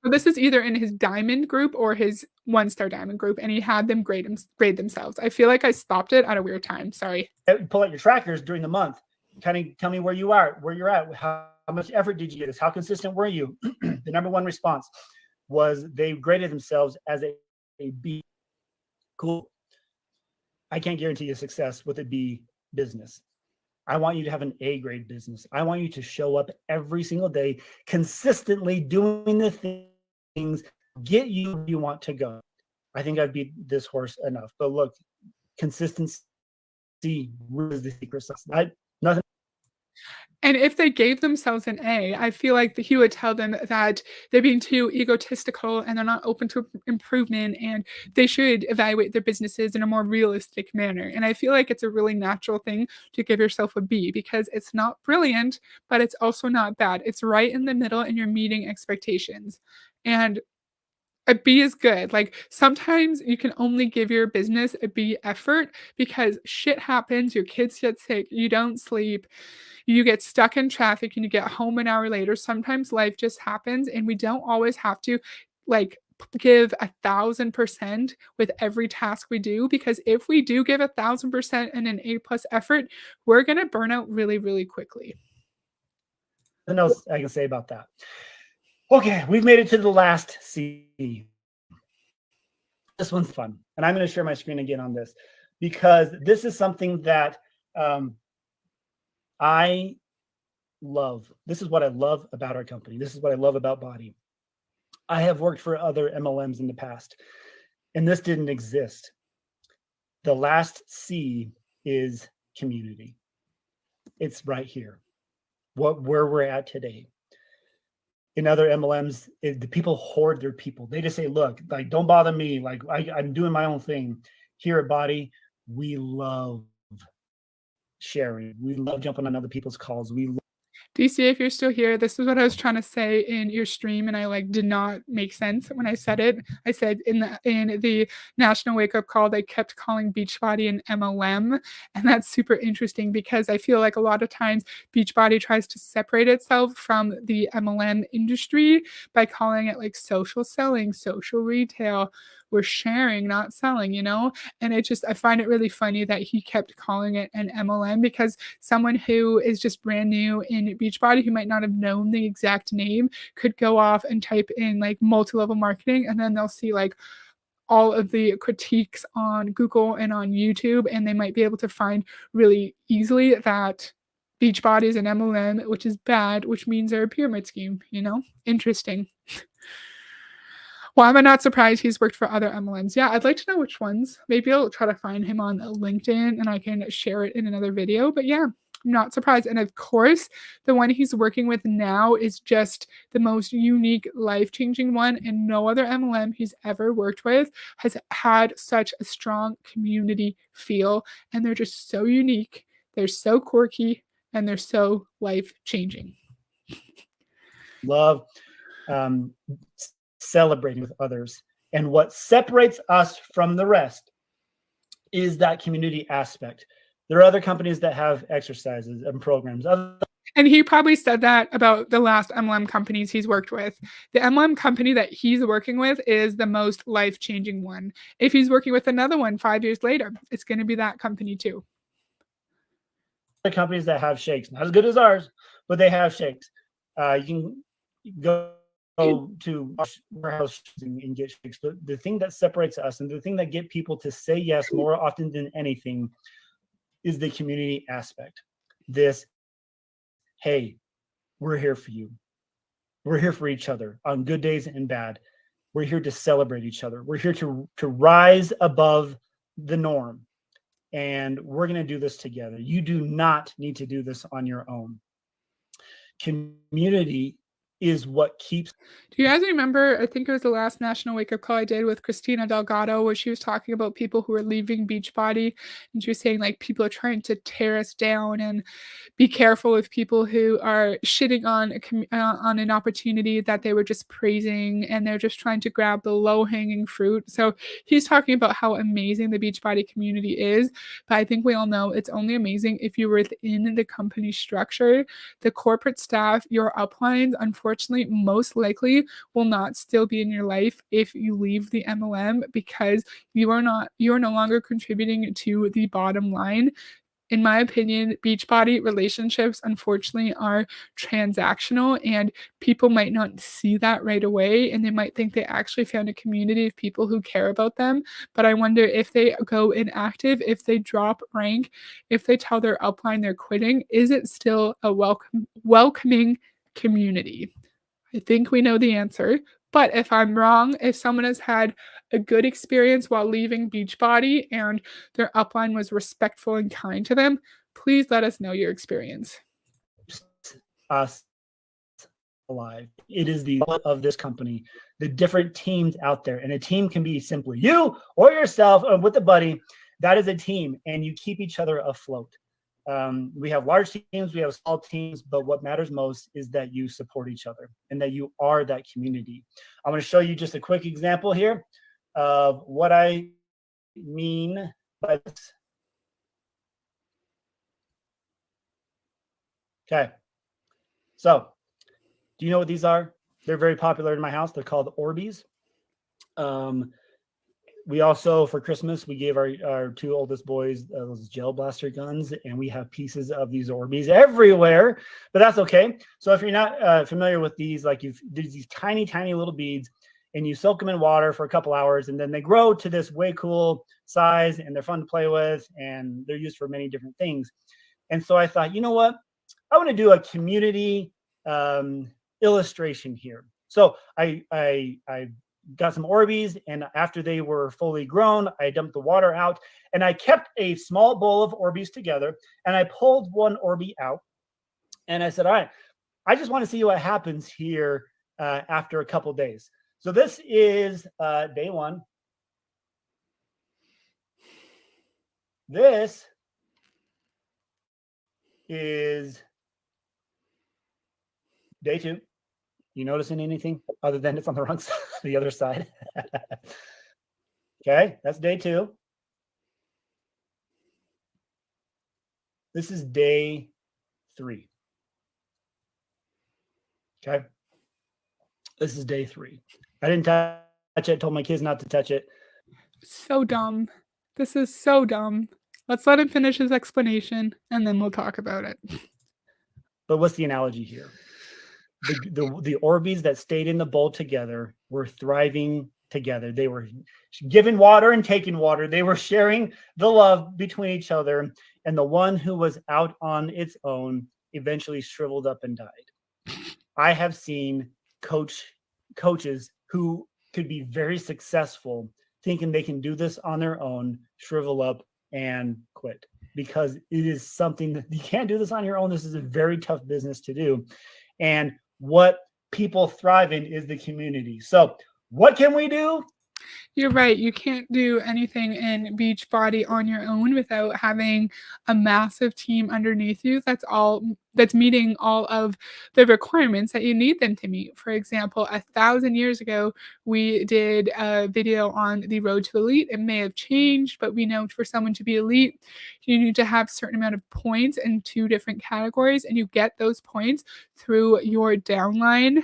So this is either in his diamond group or his 1-star diamond group, and he had them grade themselves. I feel like I stopped it at a weird time. Sorry. Pull out your trackers during the month. Kind of tell me where you're at. How much effort did you get? How consistent were you? The number one response was they graded themselves as a B. Cool. I can't guarantee you success with a B business. I want you to have an A grade business. I want you to show up every single day, consistently doing the things, get you where you want to go. I think I've beat this horse enough. But look, consistency is the secret sauce. Nothing. And if they gave themselves an A, I feel like he would tell them that they're being too egotistical and they're not open to improvement, and they should evaluate their businesses in a more realistic manner. And I feel like it's a really natural thing to give yourself a B, because it's not brilliant, but it's also not bad. It's right in the middle and you're meeting expectations. And a B is good. Like sometimes you can only give your business a B effort because shit happens, your kids get sick, you don't sleep, you get stuck in traffic and you get home an hour later. Sometimes life just happens, and we don't always have to like give 1,000% with every task we do, because if we do give 1,000% in an A+ effort, we're going to burn out really, really quickly. Nothing else I can say about that. Okay, we've made it to the last C. This one's fun. And I'm going to share my screen again on this, because this is something that I love. This is what I love about our company. This is what I love about Body. I have worked for other MLMs in the past, and this didn't exist. the last C is community. It's right here, where we're at today. In other MLMs, the people hoard their people. They just say, look, like, don't bother me. Like, I'm doing my own thing. Here at Body, we love sharing. We love jumping on other people's calls. DC, if you're still here, this is what I was trying to say in your stream, and I like did not make sense when I said it. I said in the National Wake Up Call, they kept calling Beachbody an MLM, and that's super interesting because I feel like a lot of times Beachbody tries to separate itself from the MLM industry by calling it like social selling, social retail. We're sharing, not selling, you know? And I find it really funny that he kept calling it an MLM because someone who is just brand new in Beachbody who might not have known the exact name could go off and type in like multi-level marketing, and then they'll see like all of the critiques on Google and on YouTube, and they might be able to find really easily that Beachbody is an MLM, which is bad, which means they're a pyramid scheme, you know? Interesting. Why am I not surprised he's worked for other MLMs? Yeah, I'd like to know which ones. Maybe I'll try to find him on LinkedIn and I can share it in another video. But yeah, I'm not surprised. And of course, the one he's working with now is just the most unique, life-changing one. And no other MLM he's ever worked with has had such a strong community feel. And they're just so unique. They're so quirky and they're so life-changing. Love celebrating with others. And what separates us from the rest is that community aspect. There are other companies that have exercises and programs. And he probably said that about the last MLM companies he's worked with. The MLM company that he's working with is the most life-changing one. If he's working with another one 5 years later, it's going to be that company too. Other companies that have shakes, not as good as ours, but they have shakes. You can go to warehouse and get shakes. But the thing that separates us and the thing that get people to say yes more often than anything is the community aspect. This, hey, we're here for you. We're here for each other on good days and bad. We're here to celebrate each other. We're here to rise above the norm. And we're going to do this together. You do not need to do this on your own. Community is what keeps. Do you guys remember, I think it was the last National Wake Up Call I did with Christina Delgado, where she was talking about people who are leaving Beachbody, and she was saying like people are trying to tear us down, and be careful with people who are shitting on an opportunity that they were just praising, and they're just trying to grab the low-hanging fruit. So he's talking about how amazing the Beachbody community is, but I think we all know it's only amazing if you're within the company structure. The corporate staff, your uplines, unfortunately, most likely will not still be in your life if you leave the MLM, because you are no longer contributing to the bottom line. In my opinion, Beachbody relationships, unfortunately, are transactional, and people might not see that right away, and they might think they actually found a community of people who care about them. But I wonder if they go inactive, if they drop rank, if they tell their upline they're quitting, is it still a welcoming community? I think we know the answer. But if I'm wrong, if someone has had a good experience while leaving Beachbody and their upline was respectful and kind to them, please let us know your experience. Us alive. It is the of this company, the different teams out there. And a team can be simply you or yourself or with a buddy. That is a team, and you keep each other afloat. We have large teams, we have small teams, but what matters most is that you support each other and that you are that community. I'm going to show you just a quick example here of what I mean by this. Okay. So, do you know what these are? They're very popular in my house. They're called Orbeez. We also, for Christmas, we gave our two oldest boys those gel blaster guns, and we have pieces of these Orbeez everywhere, but that's okay. So if you're not familiar with these, like there's these tiny, tiny little beads, and you soak them in water for a couple hours, and then they grow to this way cool size, and they're fun to play with, and they're used for many different things. And so I thought, you know what? I want to do a community illustration here. So I got some Orbeez, and after they were fully grown, I dumped the water out, and I kept a small bowl of Orbeez together, and I pulled one Orby out, and I said, all right, I just want to see what happens here after a couple days. So this is day 1. This is day 2. You noticing anything other than it's on the wrong side, the other side? Okay, that's day 2. This is day 3. Okay, this is day 3. I didn't touch it. Told my kids not to touch it. So dumb. This is so dumb. Let's let him finish his explanation, and then we'll talk about it. But what's the analogy here? The Orbeez that stayed in the bowl together were thriving together. They were giving water and taking water. They were sharing the love between each other. And the one who was out on its own eventually shriveled up and died. I have seen coaches who could be very successful thinking they can do this on their own, shrivel up and quit, because it is something that you can't do this on your own. This is a very tough business to do. And what people thrive in is the community. So what can we do? You're right. You can't do anything in Beachbody on your own without having a massive team underneath you that's meeting all of the requirements that you need them to meet. For example, 1,000 years ago, we did a video on the road to elite. It may have changed, but we know for someone to be elite, you need to have a certain amount of points in 2 different categories, and you get those points through your downline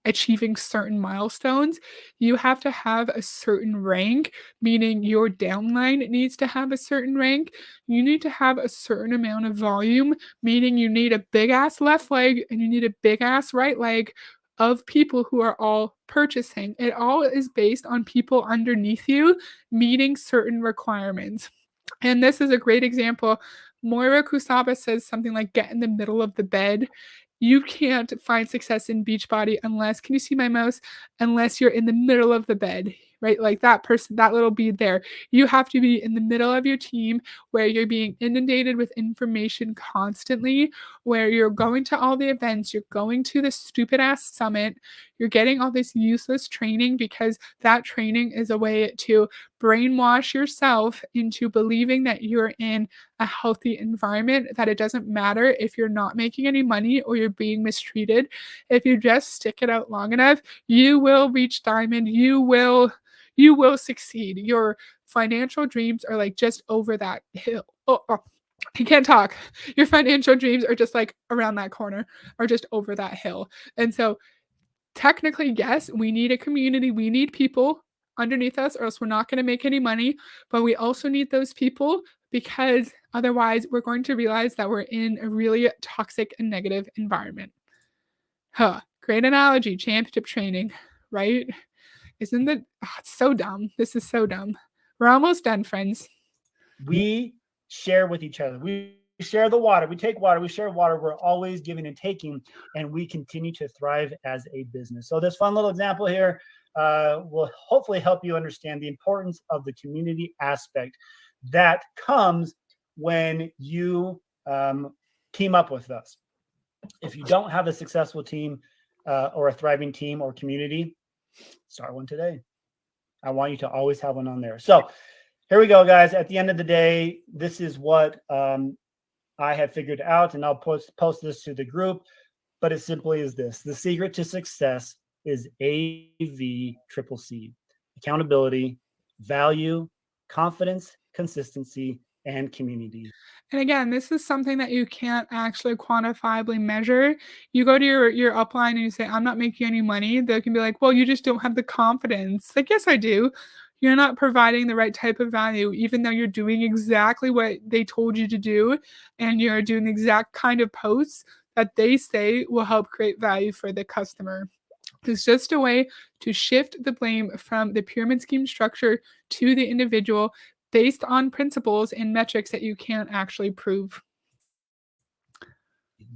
achieving certain milestones. You have to have a certain rank, meaning your downline needs to have a certain rank. You need to have a certain amount of volume, meaning you need a big ass left leg and you need a big ass right leg of people who are all purchasing. It all is based on people underneath you meeting certain requirements. And this is a great example. Moira Kusaba says something like, get in the middle of the bed. You can't find success in Beachbody unless, can you see my mouse? Unless you're in the middle of the bed, right? Like that person, that little bead there. You have to be in the middle of your team where you're being inundated with information constantly, where you're going to all the events, you're going to the stupid ass summit, you're getting all this useless training because that training is a way to brainwash yourself into believing that you're in a healthy environment, that it doesn't matter if you're not making any money or you're being mistreated. If you just stick it out long enough, you will reach diamond. You will succeed. Your financial dreams are like just over that hill. Oh, you can't talk. Your financial dreams are just like around that corner or just over that hill. And so technically, yes, we need a community. We need people underneath us, or else we're not going to make any money. But we also need those people because otherwise we're going to realize that we're in a really toxic and negative environment. Great analogy, championship training, right? Isn't it? It's so dumb. This is so dumb. We're almost done, friends. We share with each other. We share the water. We take water. We share water. We're always giving and taking, and we continue to thrive as a business. So this fun little example here will hopefully help you understand the importance of the community aspect that comes when you team up with us. If you don't have a successful team or a thriving team or community, start one today. I want you to always have one on there. So here we go, guys. At the end of the day, this is what I have figured out, and I'll post this to the group, but it simply is this. The secret to success is AVCCC: accountability, value, confidence, consistency, and community. And again, this is something that you can't actually quantifiably measure. You go to your upline and you say, I'm not making any money. They can be like, well, you just don't have the confidence. Like, yes, I do. You're not providing the right type of value, even though you're doing exactly what they told you to do, and you're doing the exact kind of posts that they say will help create value for the customer. It's just a way to shift the blame from the pyramid scheme structure to the individual based on principles and metrics that you can't actually prove.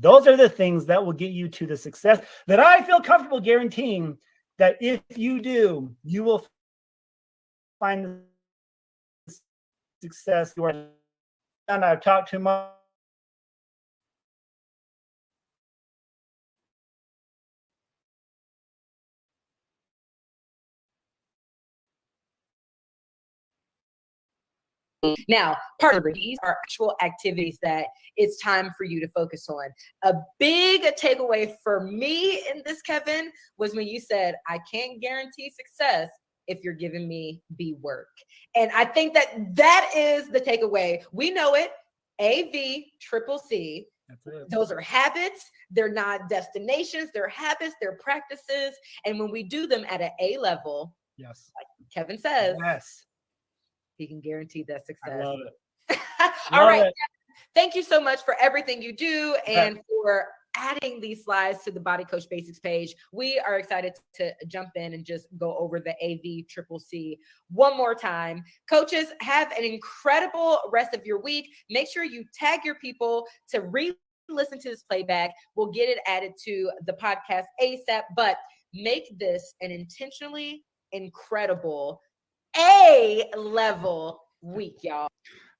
Those are the things that will get you to the success that I feel comfortable guaranteeing that if you do, you will find the success you are. And I've talked too much. Now, part of these are actual activities that it's time for you to focus on. A big takeaway for me in this, Kevin, was when you said, I can't guarantee success if you're giving me B work. And I think that is the takeaway. We know it, AVCCC. Those are habits. They're not destinations. They're habits. They're practices. And when we do them at an A level, yes, like Kevin says, yes, he can guarantee that success. I love it. All right. Thank you so much for everything you do and for adding these slides to the Body Coach Basics page. We are excited to jump in and just go over the AVCCC one more time. Coaches, have an incredible rest of your week. Make sure you tag your people to re-listen to this playback. We'll get it added to the podcast ASAP, but make this an intentionally incredible A-level week, y'all.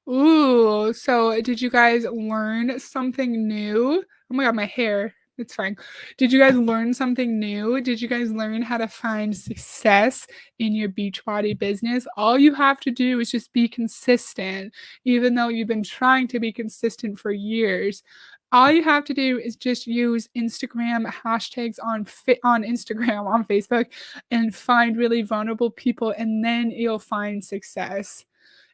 Ooh, so did you guys learn something new? Oh my God, my hair. It's fine. Did you guys learn something new? Did you guys learn how to find success in your Beachbody business? All you have to do is just be consistent, even though you've been trying to be consistent for years. All you have to do is just use Instagram hashtags on Instagram, on Facebook, and find really vulnerable people, and then you'll find success.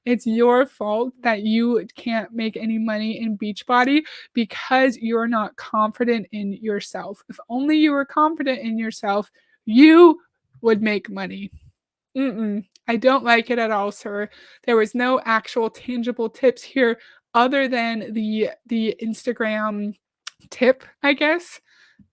It's your fault that you can't make any money in Beachbody because you're not confident in yourself. If only you were confident in yourself, you would make money. I don't like it at all, sir. There was no actual tangible tips here other than the Instagram tip, I guess.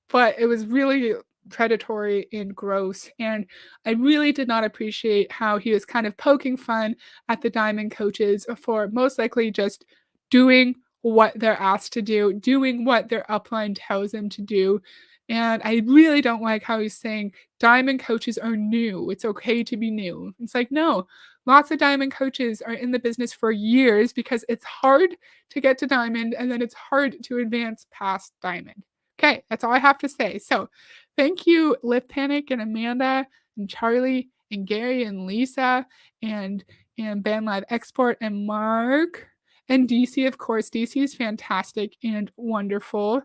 But it was really predatory and gross. And I really did not appreciate how he was kind of poking fun at the diamond coaches for most likely just doing what they're asked to do, doing what their upline tells them to do. And I really don't like how he's saying diamond coaches are new. It's okay to be new. It's like, no, lots of diamond coaches are in the business for years because it's hard to get to diamond and then it's hard to advance past diamond. Okay, that's all I have to say. So thank you, Lift Panic and Amanda and Charlie and Gary and Lisa and Ben Live Export and Mark and DC, of course. DC is fantastic and wonderful.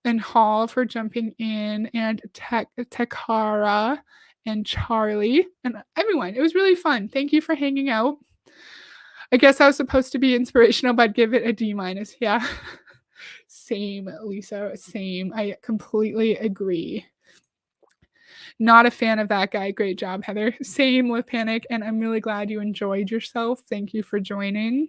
And Hall for jumping in and Takara and Charlie and everyone. It was really fun. Thank you for hanging out. I guess I was supposed to be inspirational, but I'd give it a D-. Yeah. Same, Lisa. Same. I completely agree. Not a fan of that guy. Great job, Heather. Same with Panic, and I'm really glad you enjoyed yourself. Thank you for joining.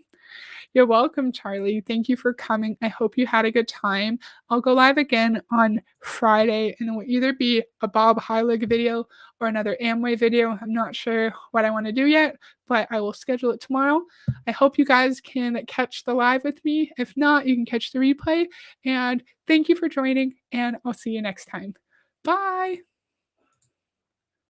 You're welcome, Charlie. Thank you for coming. I hope you had a good time. I'll go live again on Friday, and it will either be a Bob Heilig video or another Amway video. I'm not sure what I want to do yet, but I will schedule it tomorrow. I hope you guys can catch the live with me. If not, you can catch the replay. And thank you for joining, and I'll see you next time. Bye.